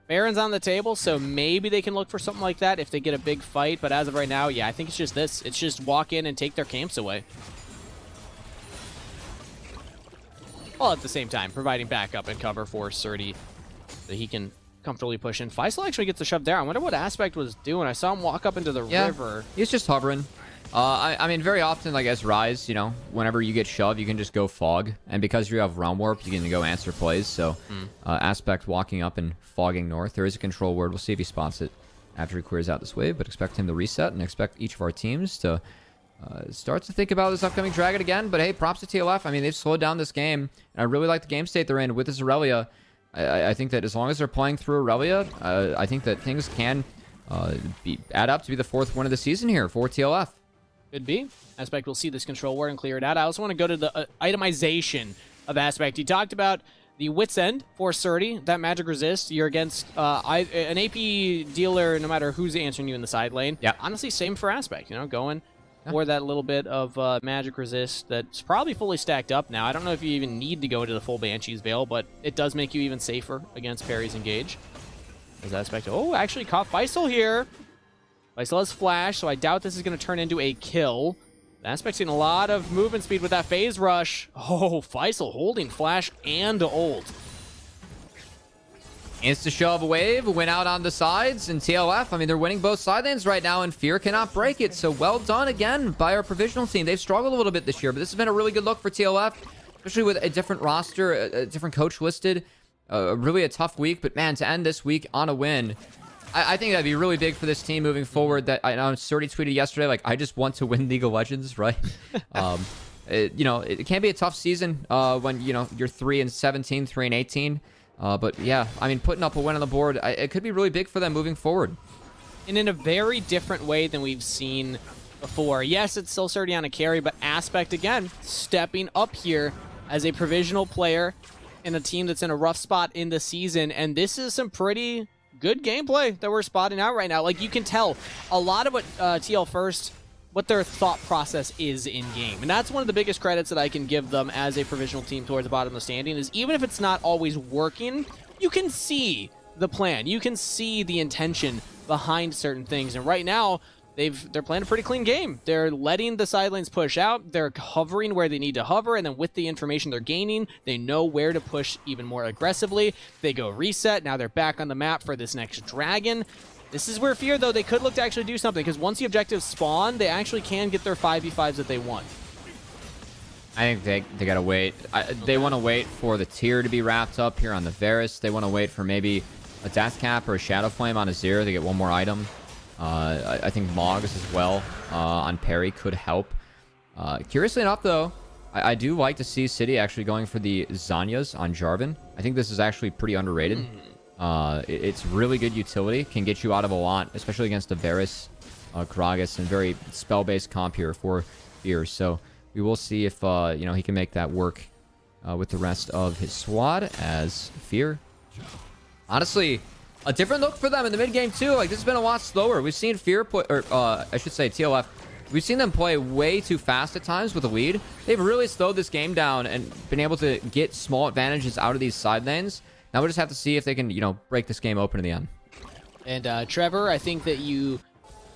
Baron's on the table, so maybe they can look for something like that if they get a big fight. But as of right now, yeah, I think it's just this. It's just walk in and take their camps away. While at the same time, providing backup and cover for Surdy so he can comfortably push in. Faisal actually gets a shove there. I wonder what Aspect was doing. I saw him walk up into the river. He's just hovering. I mean, very often, like, as Rise, you know, whenever you get shoved, you can just go Fog. And because you have Realm Warp, you can go answer plays. So, Aspect walking up and fogging north. There is a control word. We'll see if he spots it after he clears out this wave. But expect him to reset and expect each of our teams to start to think about this upcoming Dragon again. But, hey, props to TLF. I mean, they've slowed down this game. And I really like the game state they're in with this Aurelia. I think that as long as they're playing through Aurelia, I think that things can add up to be the 4th win of the season here for TLF. Could be. Aspect will see this control word and clear it out. I also want to go to the itemization of Aspect. He talked about the Wit's End for Surdy, that magic resist. You're against an AP dealer no matter who's answering you in the side lane. Yeah. Honestly, same for Aspect, you know, going for that little bit of magic resist that's probably fully stacked up now. I don't know if you even need to go into the full Banshee's Veil, but it does make you even safer against parries engage. As Aspect, oh, actually caught Faisal here. Faisal has flash, so I doubt this is going to turn into a kill. Aspect's getting a lot of movement speed with that phase rush. Oh, Faisal holding flash and ult. Insta-shove wave, went out on the sides, and TLF, I mean, they're winning both side lanes right now, and Fear cannot break it. So well done again by our provisional team. They've struggled a little bit this year, but this has been a really good look for TLF, especially with a different roster, a different coach listed. Really a tough week, but man, to end this week on a win, I think that'd be really big for this team moving forward. That I know Surdy tweeted yesterday, like, I just want to win League of Legends, right? You know, it can be a tough season when, you know, you're 3-17, 3-18. But yeah, I mean, putting up a win on the board, it could be really big for them moving forward. And in a very different way than we've seen before. Yes, it's still Surdy on a carry, but Aspect, again, stepping up here as a provisional player in a team that's in a rough spot in the season. And this is some pretty good gameplay that we're spotting out right now. Like, you can tell a lot of what TL First, what their thought process is in game. And that's one of the biggest credits that I can give them as a provisional team towards the bottom of the standing, is even if it's not always working, you can see the plan. You can see the intention behind certain things. And right now, they're playing a pretty clean game. They're letting the side lanes push out. They're hovering where they need to hover, and then with the information they're gaining, they know where to push even more aggressively. They go reset. Now they're back on the map for this next dragon. This is where Fear, though, they could look to actually do something, because once the objectives spawn, they actually can get their 5v5s that they want. I think they gotta wait. They want to wait for the tier to be wrapped up here on the Varus. They want to wait for maybe a Death Cap or a Shadow Flame on Azir to get one more item. I think Moggs as well on Parry could help. Curiously enough, though, I do like to see City actually going for the Zanyas on Jarvan. I think this is actually pretty underrated. It's really good utility, can get you out of a lot, especially against the Varus, Gragas, and very spell-based comp here for Fear. So we will see if you know, he can make that work with the rest of his squad as Fear. Honestly, a different look for them in the mid game too. Like, this has been a lot slower. We've seen Fear put, or I should say TLF. We've seen them play way too fast at times with a lead. They've really slowed this game down and been able to get small advantages out of these side lanes. Now we just have to see if they can, you know, break this game open in the end. And Trevor, I think that you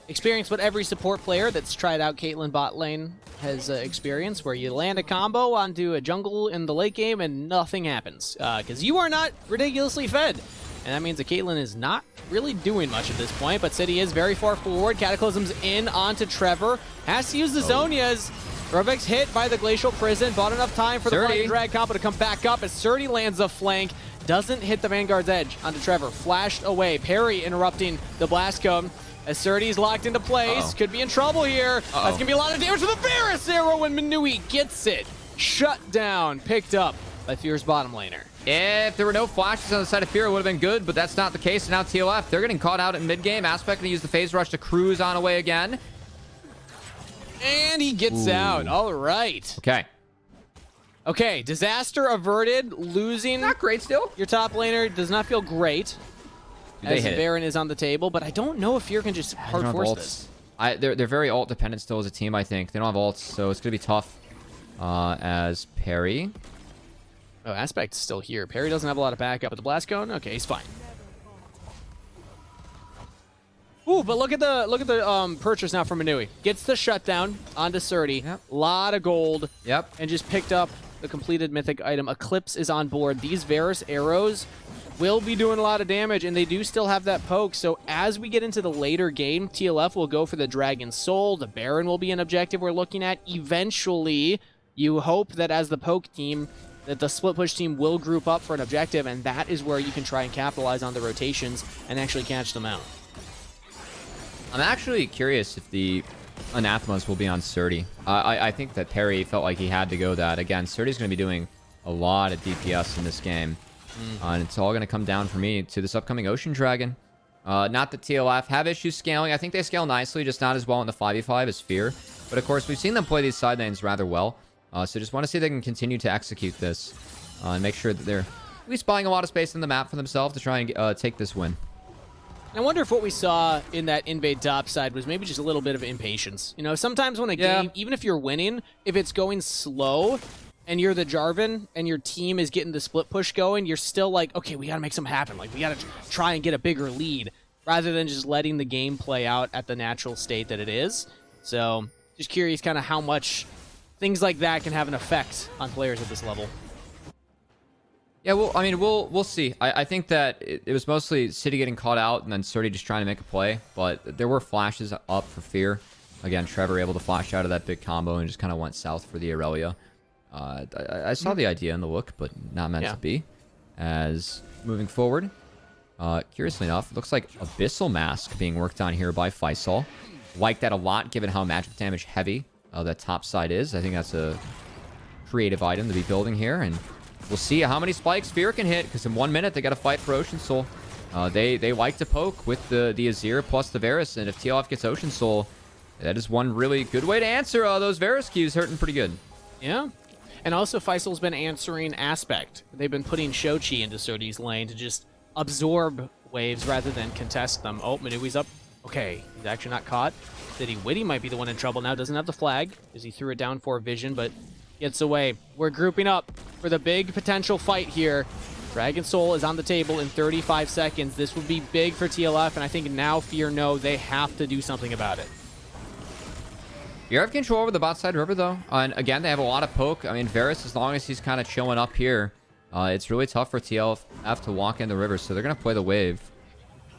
experience what every support player that's tried out Caitlyn bot lane has experienced, where you land a combo onto a jungle in the late game and nothing happens because you are not ridiculously fed. And that means that Caitlyn is not really doing much at this point, but City is very far forward. Cataclysm's in onto Trevor. Has to use the Zonias. Rovek's hit by the Glacial Prison. Bought enough time for the Flying Drag combo to come back up as Surdy lands a flank. Doesn't hit the Vanguard's edge onto Trevor. Flashed away. Parry interrupting the Blast Cone. As Surdy's locked into place. Could be in trouble here. That's going to be a lot of damage to the Varus arrow when Manui gets it. Shut down. Picked up by Fear's bottom laner. If there were no flashes on the side of Fear, it would have been good, but that's not the case. And now TLF, they're getting caught out in mid-game. Aspect going to use the phase rush to cruise on away again. And he gets out. All right. Okay. Okay, disaster averted. Losing. Not great still. Your top laner does not feel great. As Baron is on the table, but I don't know if Fear can just hard force this. They're very ult dependent still as a team, I think. They don't have ults, so it's going to be tough as Parry. Oh, Aspect's still here. Parry doesn't have a lot of backup, but the Blast Cone, okay, he's fine. Ooh, but look at the purchase now from Manui. Gets the shutdown onto Surdy. Yep. Lot of gold. Yep. And just picked up the completed mythic item. Eclipse is on board. These Varus arrows will be doing a lot of damage, and they do still have that poke. So as we get into the later game, TLF will go for the Dragon Soul. The Baron will be an objective we're looking at. Eventually, you hope that as the poke team, that the split push team will group up for an objective, and that is where you can try and capitalize on the rotations and actually catch them out. I'm actually curious if the Anathemas will be on Surdy. I think that Perry felt like he had to go that. Again, Surdy's going to be doing a lot of DPS in this game. And it's all going to come down for me to this upcoming Ocean Dragon. Not that TLF have issues scaling. I think they scale nicely, just not as well in the 5v5 as Fear. But of course, we've seen them play these side lanes rather well. So just want to see if they can continue to execute this and make sure that they're at least buying a lot of space in the map for themselves to try and take this win. I wonder if what we saw in that invade top side was maybe just a little bit of impatience. You know, sometimes when a game, even if you're winning, if it's going slow and you're the Jarvan and your team is getting the split push going, you're still like, okay, we got to make something happen. Like, we got to try and get a bigger lead rather than just letting the game play out at the natural state that it is. So just curious kind of how much things like that can have an effect on players at this level. Yeah, well, I mean, we'll see. I think that it was mostly City getting caught out and then Surdy just trying to make a play, but there were flashes up for Fear. Again, Trevor able to flash out of that big combo and just kind of went south for the Aurelia. I saw the idea in the look, but not meant to be. As moving forward, curiously enough, it looks like Abyssal Mask being worked on here by Faisal. Like that a lot, given how magic damage heavy that top side is. I think that's a creative item to be building here, and we'll see how many spikes Fear can hit, because in 1 minute, they got to fight for Ocean Soul. They like to poke with the Azir plus the Varus, and if TLF gets Ocean Soul, that is one really good way to answer those Varus Qs hurting pretty good. Yeah. And also, Faisal's been answering Aspect. They've been putting Shochi into Surdy's lane to just absorb waves rather than contest them. Oh, Manui's up. Okay, he's actually not caught. City Witty might be the one in trouble now. Doesn't have the flag, as he threw it down for Vision, but gets away. We're grouping up for the big potential fight here. Dragon Soul is on the table in 35 seconds. This would be big for TLF, and I think now Fear know they have to do something about it. You have control over the bot side river, though. And again, they have a lot of poke. I mean, Varus, as long as he's kind of chilling up here, it's really tough for TLF to walk in the river, so they're going to play the wave.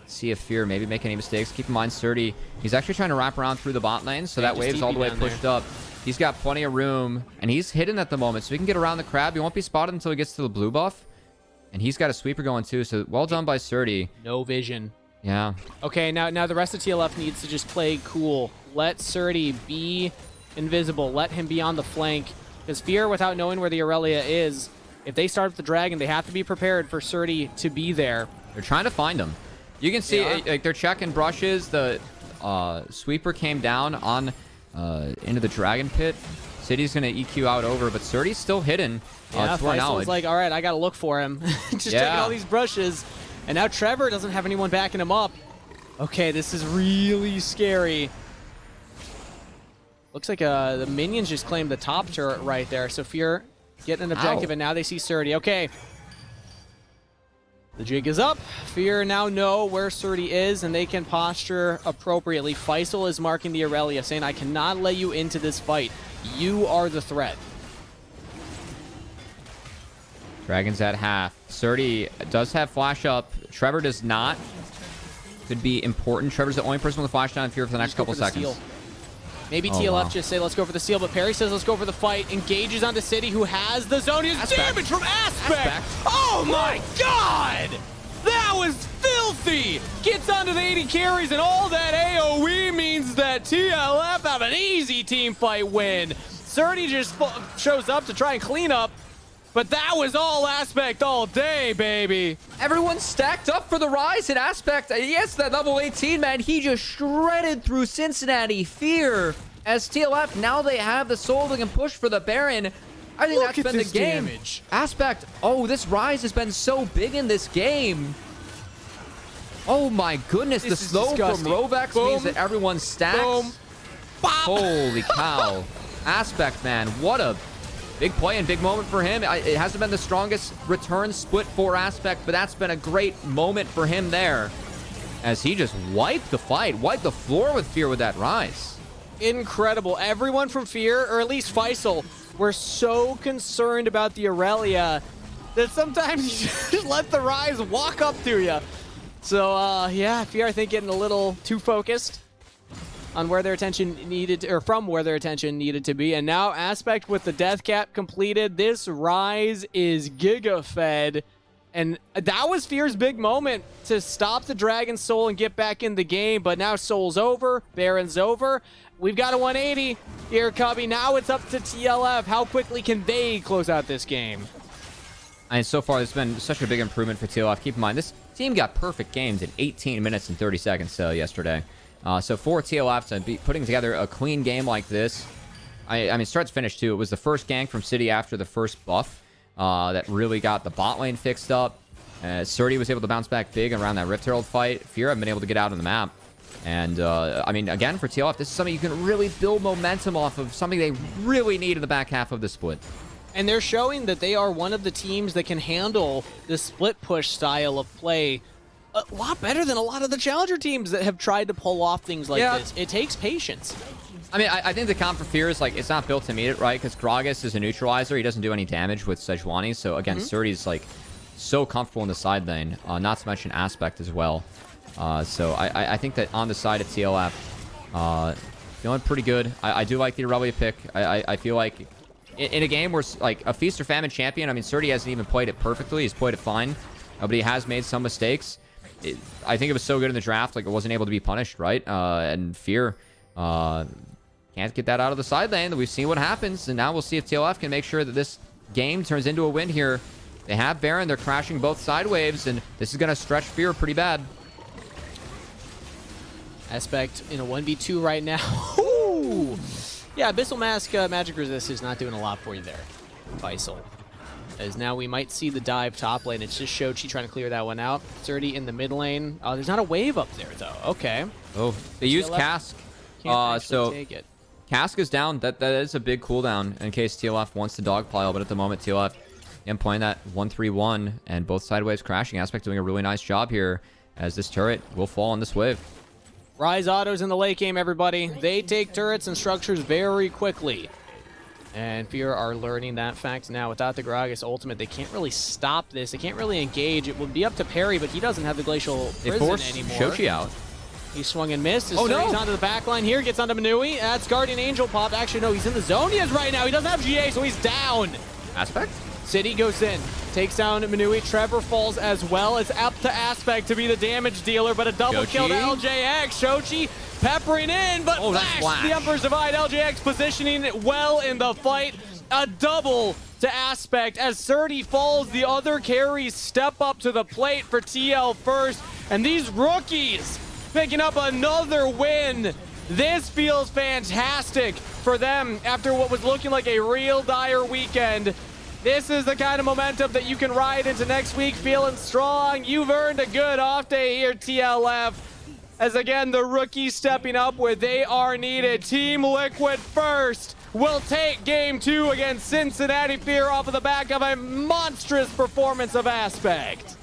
See if Fear maybe make any mistakes. Keep in mind, Surdy, he's actually trying to wrap around through the bot lane, so that wave's all the way pushed up. He's got plenty of room, and he's hidden at the moment, so he can get around the crab. He won't be spotted until he gets to the blue buff. And he's got a sweeper going, too, so well done by Surdy. No vision. Yeah. Okay, now the rest of TLF needs to just play cool. Let Surdy be invisible. Let him be on the flank. Because Fear, without knowing where the Aurelia is, if they start with the Dragon, they have to be prepared for Surdy to be there. They're trying to find him. You can see, like, they're checking brushes. The sweeper came down on into the Dragon Pit. City's going to EQ out over, but Surdy's still hidden. Yeah, Faisal's like, all right, I got to look for him. Just taking all these brushes. And now Trevor doesn't have anyone backing him up. Okay, this is really scary. Looks like the minions just claimed the top turret right there. So Fear getting an objective, and now they see Surdy. Okay. The jig is up. Fear now know where Surdy is, and they can posture appropriately. Faisal is marking the Aurelia, saying, I cannot let you into this fight. You are the threat. Dragon's at half. Surdy does have flash up. Trevor does not. Could be important. Trevor's the only person with a flash down Fear for the next couple seconds. Steal. Maybe TLF just say, let's go for the steal, but Perry says, let's go for the fight. Engages onto City, who has the zone. He has damage from Aspect. Oh my god! That was filthy! Gets onto the 80 carries, and all that AoE means that TLF have an easy team fight win. Surdy just shows up to try and clean up, but that was all Aspect all day, baby. Everyone's stacked up for the rise in Aspect. Yes, that level 18, man. He just shredded through Cincinnati. Fear as TLF. Now they have the soul that can push for the Baron. I think that's been the game. Damage. Aspect. Oh, this rise has been so big in this game. Oh my goodness. The slow from Rovex means that everyone stacks. Boom. Bop. Holy cow. Aspect, man. What a big play and big moment for him. It hasn't been the strongest return split for Aspect, but that's been a great moment for him there, as he just wiped the fight, wiped the floor with Fear with that rise. Incredible. Everyone from Fear, or at least Faisal, were so concerned about the Aurelia that sometimes you just let the Rise walk up to you. So, yeah, Fear, I think, getting a little too focused on where their attention needed, or from where their attention needed to be. And now Aspect with the death cap completed. This Rise is giga-fed. And that was Fear's big moment to stop the Dragon Soul and get back in the game. But now Soul's over, Baron's over. We've got a 180 here, Cubby. Now it's up to TLF. How quickly can they close out this game? And so far, there's been such a big improvement for TLF. Keep in mind, this team got perfect games in 18 minutes and 30 seconds yesterday. So for TLF to be putting together a clean game like this, I mean, start to finish, too. It was the first gank from City after the first buff that really got the bot lane fixed up. Surdy was able to bounce back big around that Rift Herald fight. Fear haven't been able to get out on the map. And, I mean, again, for TLF, this is something you can really build momentum off of, something they really need in the back half of the split. And they're showing that they are one of the teams that can handle the split push style of play a lot better than a lot of the challenger teams that have tried to pull off things like this. It takes patience. I mean, I think the comp for Fear is, like, it's not built to meet it, right? Because Gragas is a neutralizer. He doesn't do any damage with Sejuani. So, again, Surdy's, like, so comfortable in the side lane. Not to mention Aspect as well. So, I think that on the side of TLF, feeling pretty good. I do like the Aurelia pick. I feel like in a game where, like, a Feast or Famine champion, I mean, Surdy hasn't even played it perfectly. He's played it fine. But he has made some mistakes. I think it was so good in the draft, like, it wasn't able to be punished, right? And Fear can't get that out of the side lane. We've seen what happens, and now we'll see if TLF can make sure that this game turns into a win here. They have Baron. They're crashing both side waves, and this is going to stretch Fear pretty bad. Aspect in a 1v2 right now. Ooh. Yeah, Abyssal Mask Magic Resist is not doing a lot for you there, Faisal. As now we might see the dive top lane. It's just Shochi trying to clear that one out. Surdy in the mid lane. There's not a wave up there, though. Okay. Oh, they use Cask. So take it. Cask is down. That is a big cooldown in case TLF wants to dogpile. But at the moment, TLF playing that 1-3-1 and both side waves crashing. Aspect doing a really nice job here as this turret will fall on this wave. Rise autos in the late game, everybody. They take turrets and structures very quickly. And Fear are learning that fact now. Without the Gragas ultimate, they can't really stop this. They can't really engage. It would be up to Perry, but he doesn't have the Glacial Prison anymore. Shochi out. He swung and missed. Oh, no. He's onto the back line here. Gets onto Manui. That's Guardian Angel popped. Actually, no, he's in the zone. He is right now. He doesn't have GA, so he's down. Aspect? City goes in. Takes down Manui. Trevor falls as well. It's up to Aspect to be the damage dealer, but a double kill to LJX. Shochi peppering in, but Flash, the Emperor's Divide. LJX positioning it well in the fight. A double to Aspect as Surdy falls. The other carries step up to the plate for TL first. And these rookies picking up another win. This feels fantastic for them after what was looking like a real dire weekend. This is the kind of momentum that you can ride into next week feeling strong. You've earned a good off day here, TLF. As again, the rookies stepping up where they are needed. Team Liquid first will take game 2 against Cincinnati Fear off of the back of a monstrous performance of Aspect.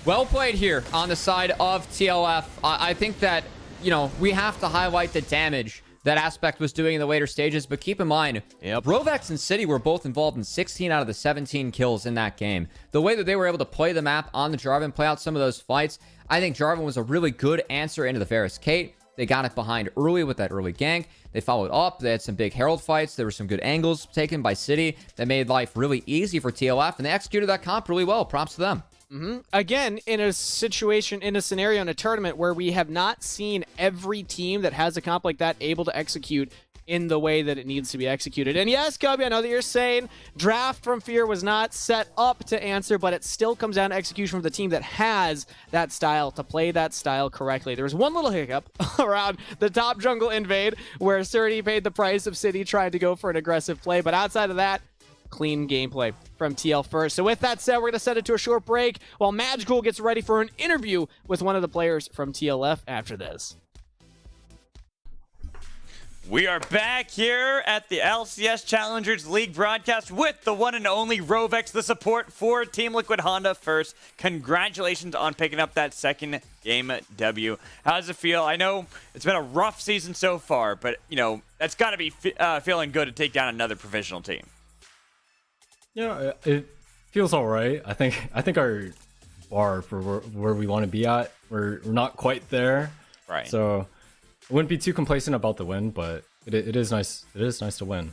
Well played here on the side of TLF. I think that, you know, we have to highlight the damage that Aspect was doing in the later stages, but keep in mind, Rovex and City were both involved in 16 out of the 17 kills in that game. The way that they were able to play the map on the Jarvan, play out some of those fights, I think Jarvan was a really good answer into the Varus Kate. They got it behind early with that early gank. They followed up. They had some big Herald fights. There were some good angles taken by City that made life really easy for TLF, and they executed that comp really well. Props to them. Again, in a situation, in a scenario, in a tournament where we have not seen every team that has a comp like that able to execute in the way that it needs to be executed. And yes, Cubby, I know that you're saying draft from Fear was not set up to answer, but it still comes down to execution from the team that has that style to play that style correctly. There was one little hiccup around the top jungle invade where Surdy paid the price of City trying to go for an aggressive play, but outside of that, clean gameplay from TL first. So with that said, we're going to send it to a short break while Magical gets ready for an interview with one of the players from TLF after this. We are back here at the LCS Challengers League broadcast with the one and only Rovex, the support for Team Liquid Honda first. Congratulations on picking up that second game W. How does it feel? I know it's been a rough season so far, but, you know, that's got to be feeling good to take down another professional team. Yeah, it feels all right. I think our bar for where we want to be at, we're not quite there. Right. So I wouldn't be too complacent about the win, but it is nice. It is nice to win.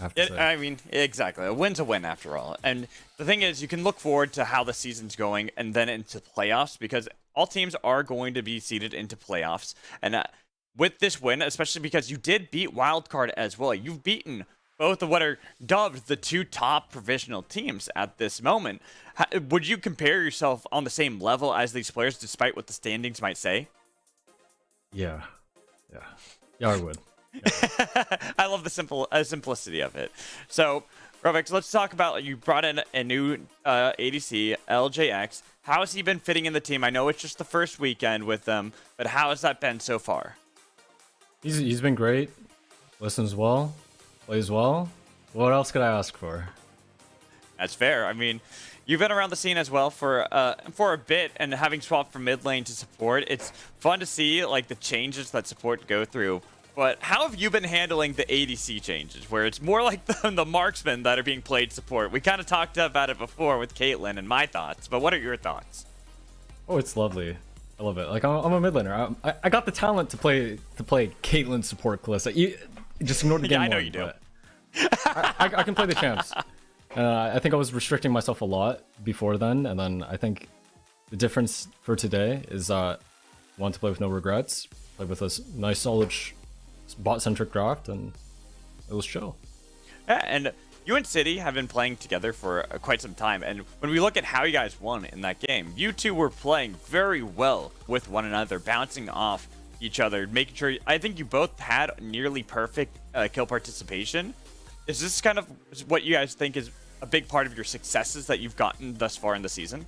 I have to say. I mean, exactly. A win's a win after all. And the thing is, you can look forward to how the season's going and then into playoffs, because all teams are going to be seeded into playoffs. And with this win, especially because you did beat Wildcard as well, you've beaten both of what are dubbed the 2 top provisional teams at this moment. Would you compare yourself on the same level as these players, despite what the standings might say? Yeah, I would. I love the simplicity of it. So, Rovix, let's talk about, you brought in a new ADC, LJX. How has he been fitting in the team? I know it's just the first weekend with them, but how has that been so far? He's been great. Listens well, plays well. What else could I ask for? That's fair. I mean, you've been around the scene as well for a bit, and having swapped from mid lane to support, it's fun to see like the changes that support go through. But how have you been handling the ADC changes, where it's more like the marksmen that are being played support? We kind of talked about it before with Caitlyn and my thoughts, but what are your thoughts? Oh, it's lovely. I love it. Like I'm a mid laner. I got the talent to play Caitlyn support Kalista. You just ignored the game. Yeah, I know one, you do. I can play the champs. I think I was restricting myself a lot before then, and then I think the difference for today is want to play with no regrets, play with a nice solid bot-centric draft, and it was chill. Yeah, and you and City have been playing together for quite some time, and when we look at how you guys won in that game, you two were playing very well with one another, bouncing off each other, making sure. I think you both had nearly perfect kill participation. Is this kind of what you guys think is a big part of your successes that you've gotten thus far in the season?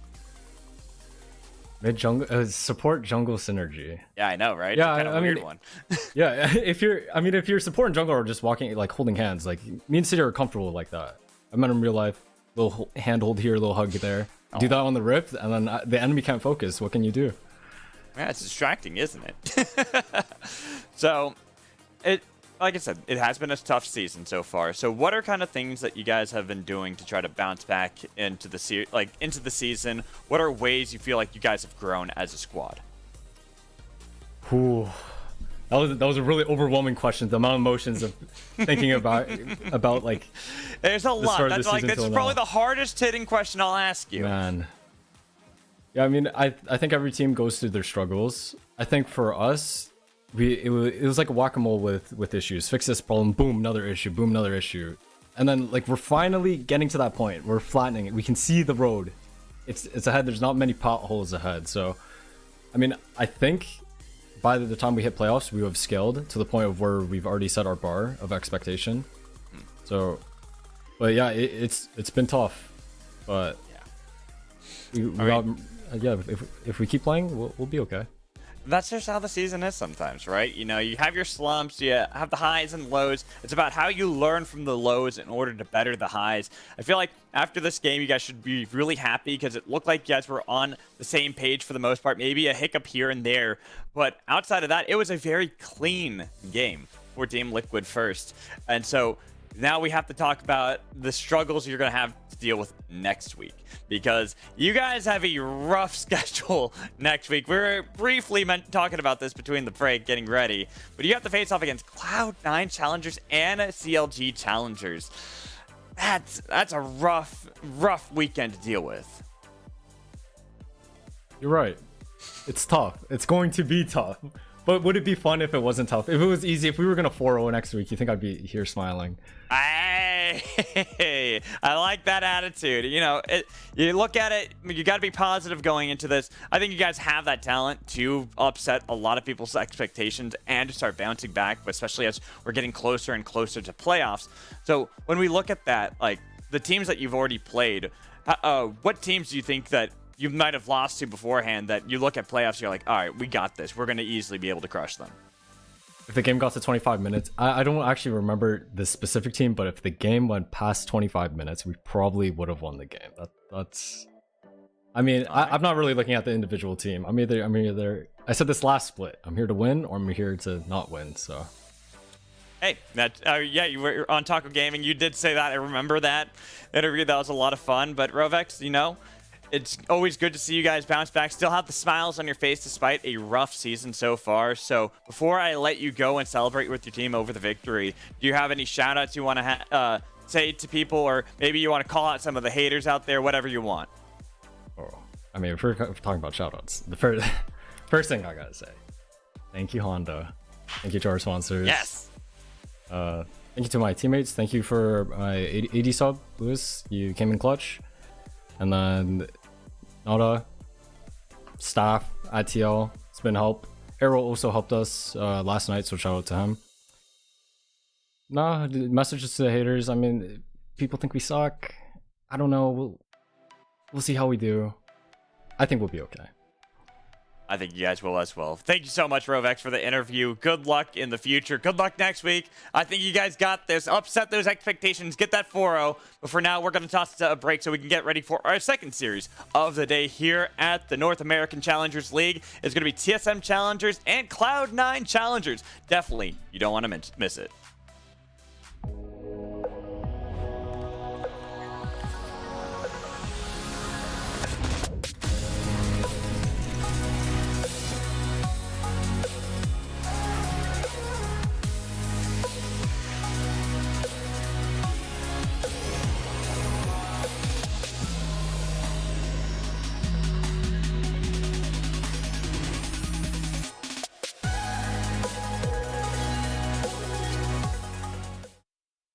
Mid jungle support jungle synergy. Yeah, I know, right? Yeah, Kind of I weird mean, one. Yeah, if you're supporting jungle or just walking like holding hands, like me and City are comfortable like that. I met him in real life, little handhold here, little hug there. Do that on the rip, and then the enemy can't focus. What can you do? Yeah, it's distracting, isn't it? So, like I said, it has been a tough season so far. So, what are kind of things that you guys have been doing to try to bounce back into the season? What are ways you feel like you guys have grown as a squad? Ooh, that was a really overwhelming question. The amount of emotions of thinking about like. There's a lot. That's like this is probably now. the hardest hitting question I'll ask you. Man. Yeah, I mean, I think every team goes through their struggles. I think for us, it was like a whack-a-mole with issues. Fix this problem, boom, another issue, boom, another issue. And then like we're finally getting to that point. We're flattening it. We can see the road. It's ahead. There's not many potholes ahead. So, I mean, I think by the time we hit playoffs, we have scaled to the point of where we've already set our bar of expectation. So, but yeah, it's been tough. But yeah, if we keep playing, we'll be okay. That's just how the season is sometimes, right? You know, you have your slumps, you have the highs and lows. It's about how you learn from the lows in order to better the highs. I feel like after this game, you guys should be really happy because it looked like you guys were on the same page for the most part. Maybe a hiccup here and there, but outside of that, it was a very clean game for Team Liquid first. And so now we have to talk about the struggles you're going to have to deal with next week, because you guys have a rough schedule next week. We were briefly talking about this between the break, getting ready, but you have to face off against Cloud9 Challengers and CLG Challengers. That's a rough weekend to deal with. You're right. It's tough. It's going to be tough. But would it be fun if it wasn't tough? If it was easy, if we were going to 4-0 next week, you think I'd be here smiling? Hey, I like that attitude. You know, you look at it, you got to be positive going into this. I think you guys have that talent to upset a lot of people's expectations and to start bouncing back, especially as we're getting closer and closer to playoffs. So when we look at that, like the teams that you've already played, what teams do you think that you might have lost to beforehand that you look at playoffs, you're like, all right, we got this. We're going to easily be able to crush them? If the game got to 25 minutes, I don't actually remember the specific team, but if the game went past 25 minutes, we probably would have won the game. That's. I mean, I'm not really looking at the individual team. I'm either. I said this last split. I'm here to win, or I'm here to not win. So. Hey, that yeah, you were on Taco Gaming. You did say that. I remember that interview. That was a lot of fun. But Rovex, you know, it's always good to see you guys bounce back. Still have the smiles on your face despite a rough season so far. So before I let you go and celebrate with your team over the victory, do you have any shout outs you want to say to people, or maybe you want to call out some of the haters out there, whatever you want? Oh, I mean, if we're talking about shoutouts, the first thing I gotta say, thank you, Honda. Thank you to our sponsors. Yes. Thank you to my teammates. Thank you for my 80 sub, Lewis. You came in clutch. And then Nada, staff, ITL, it's been help. Arrow also helped us last night, so shout out to him. Nah, messages to the haters. I mean, people think we suck. I don't know. We'll see how we do. I think we'll be okay. I think you guys will as well. Thank you so much, Rovex, for the interview. Good luck in the future. Good luck next week. I think you guys got this. Upset those expectations. Get that 4-0. But for now, we're going to toss it to a break so we can get ready for our second series of the day here at the North American Challengers League. It's going to be TSM Challengers and Cloud9 Challengers. Definitely, you don't want to miss it.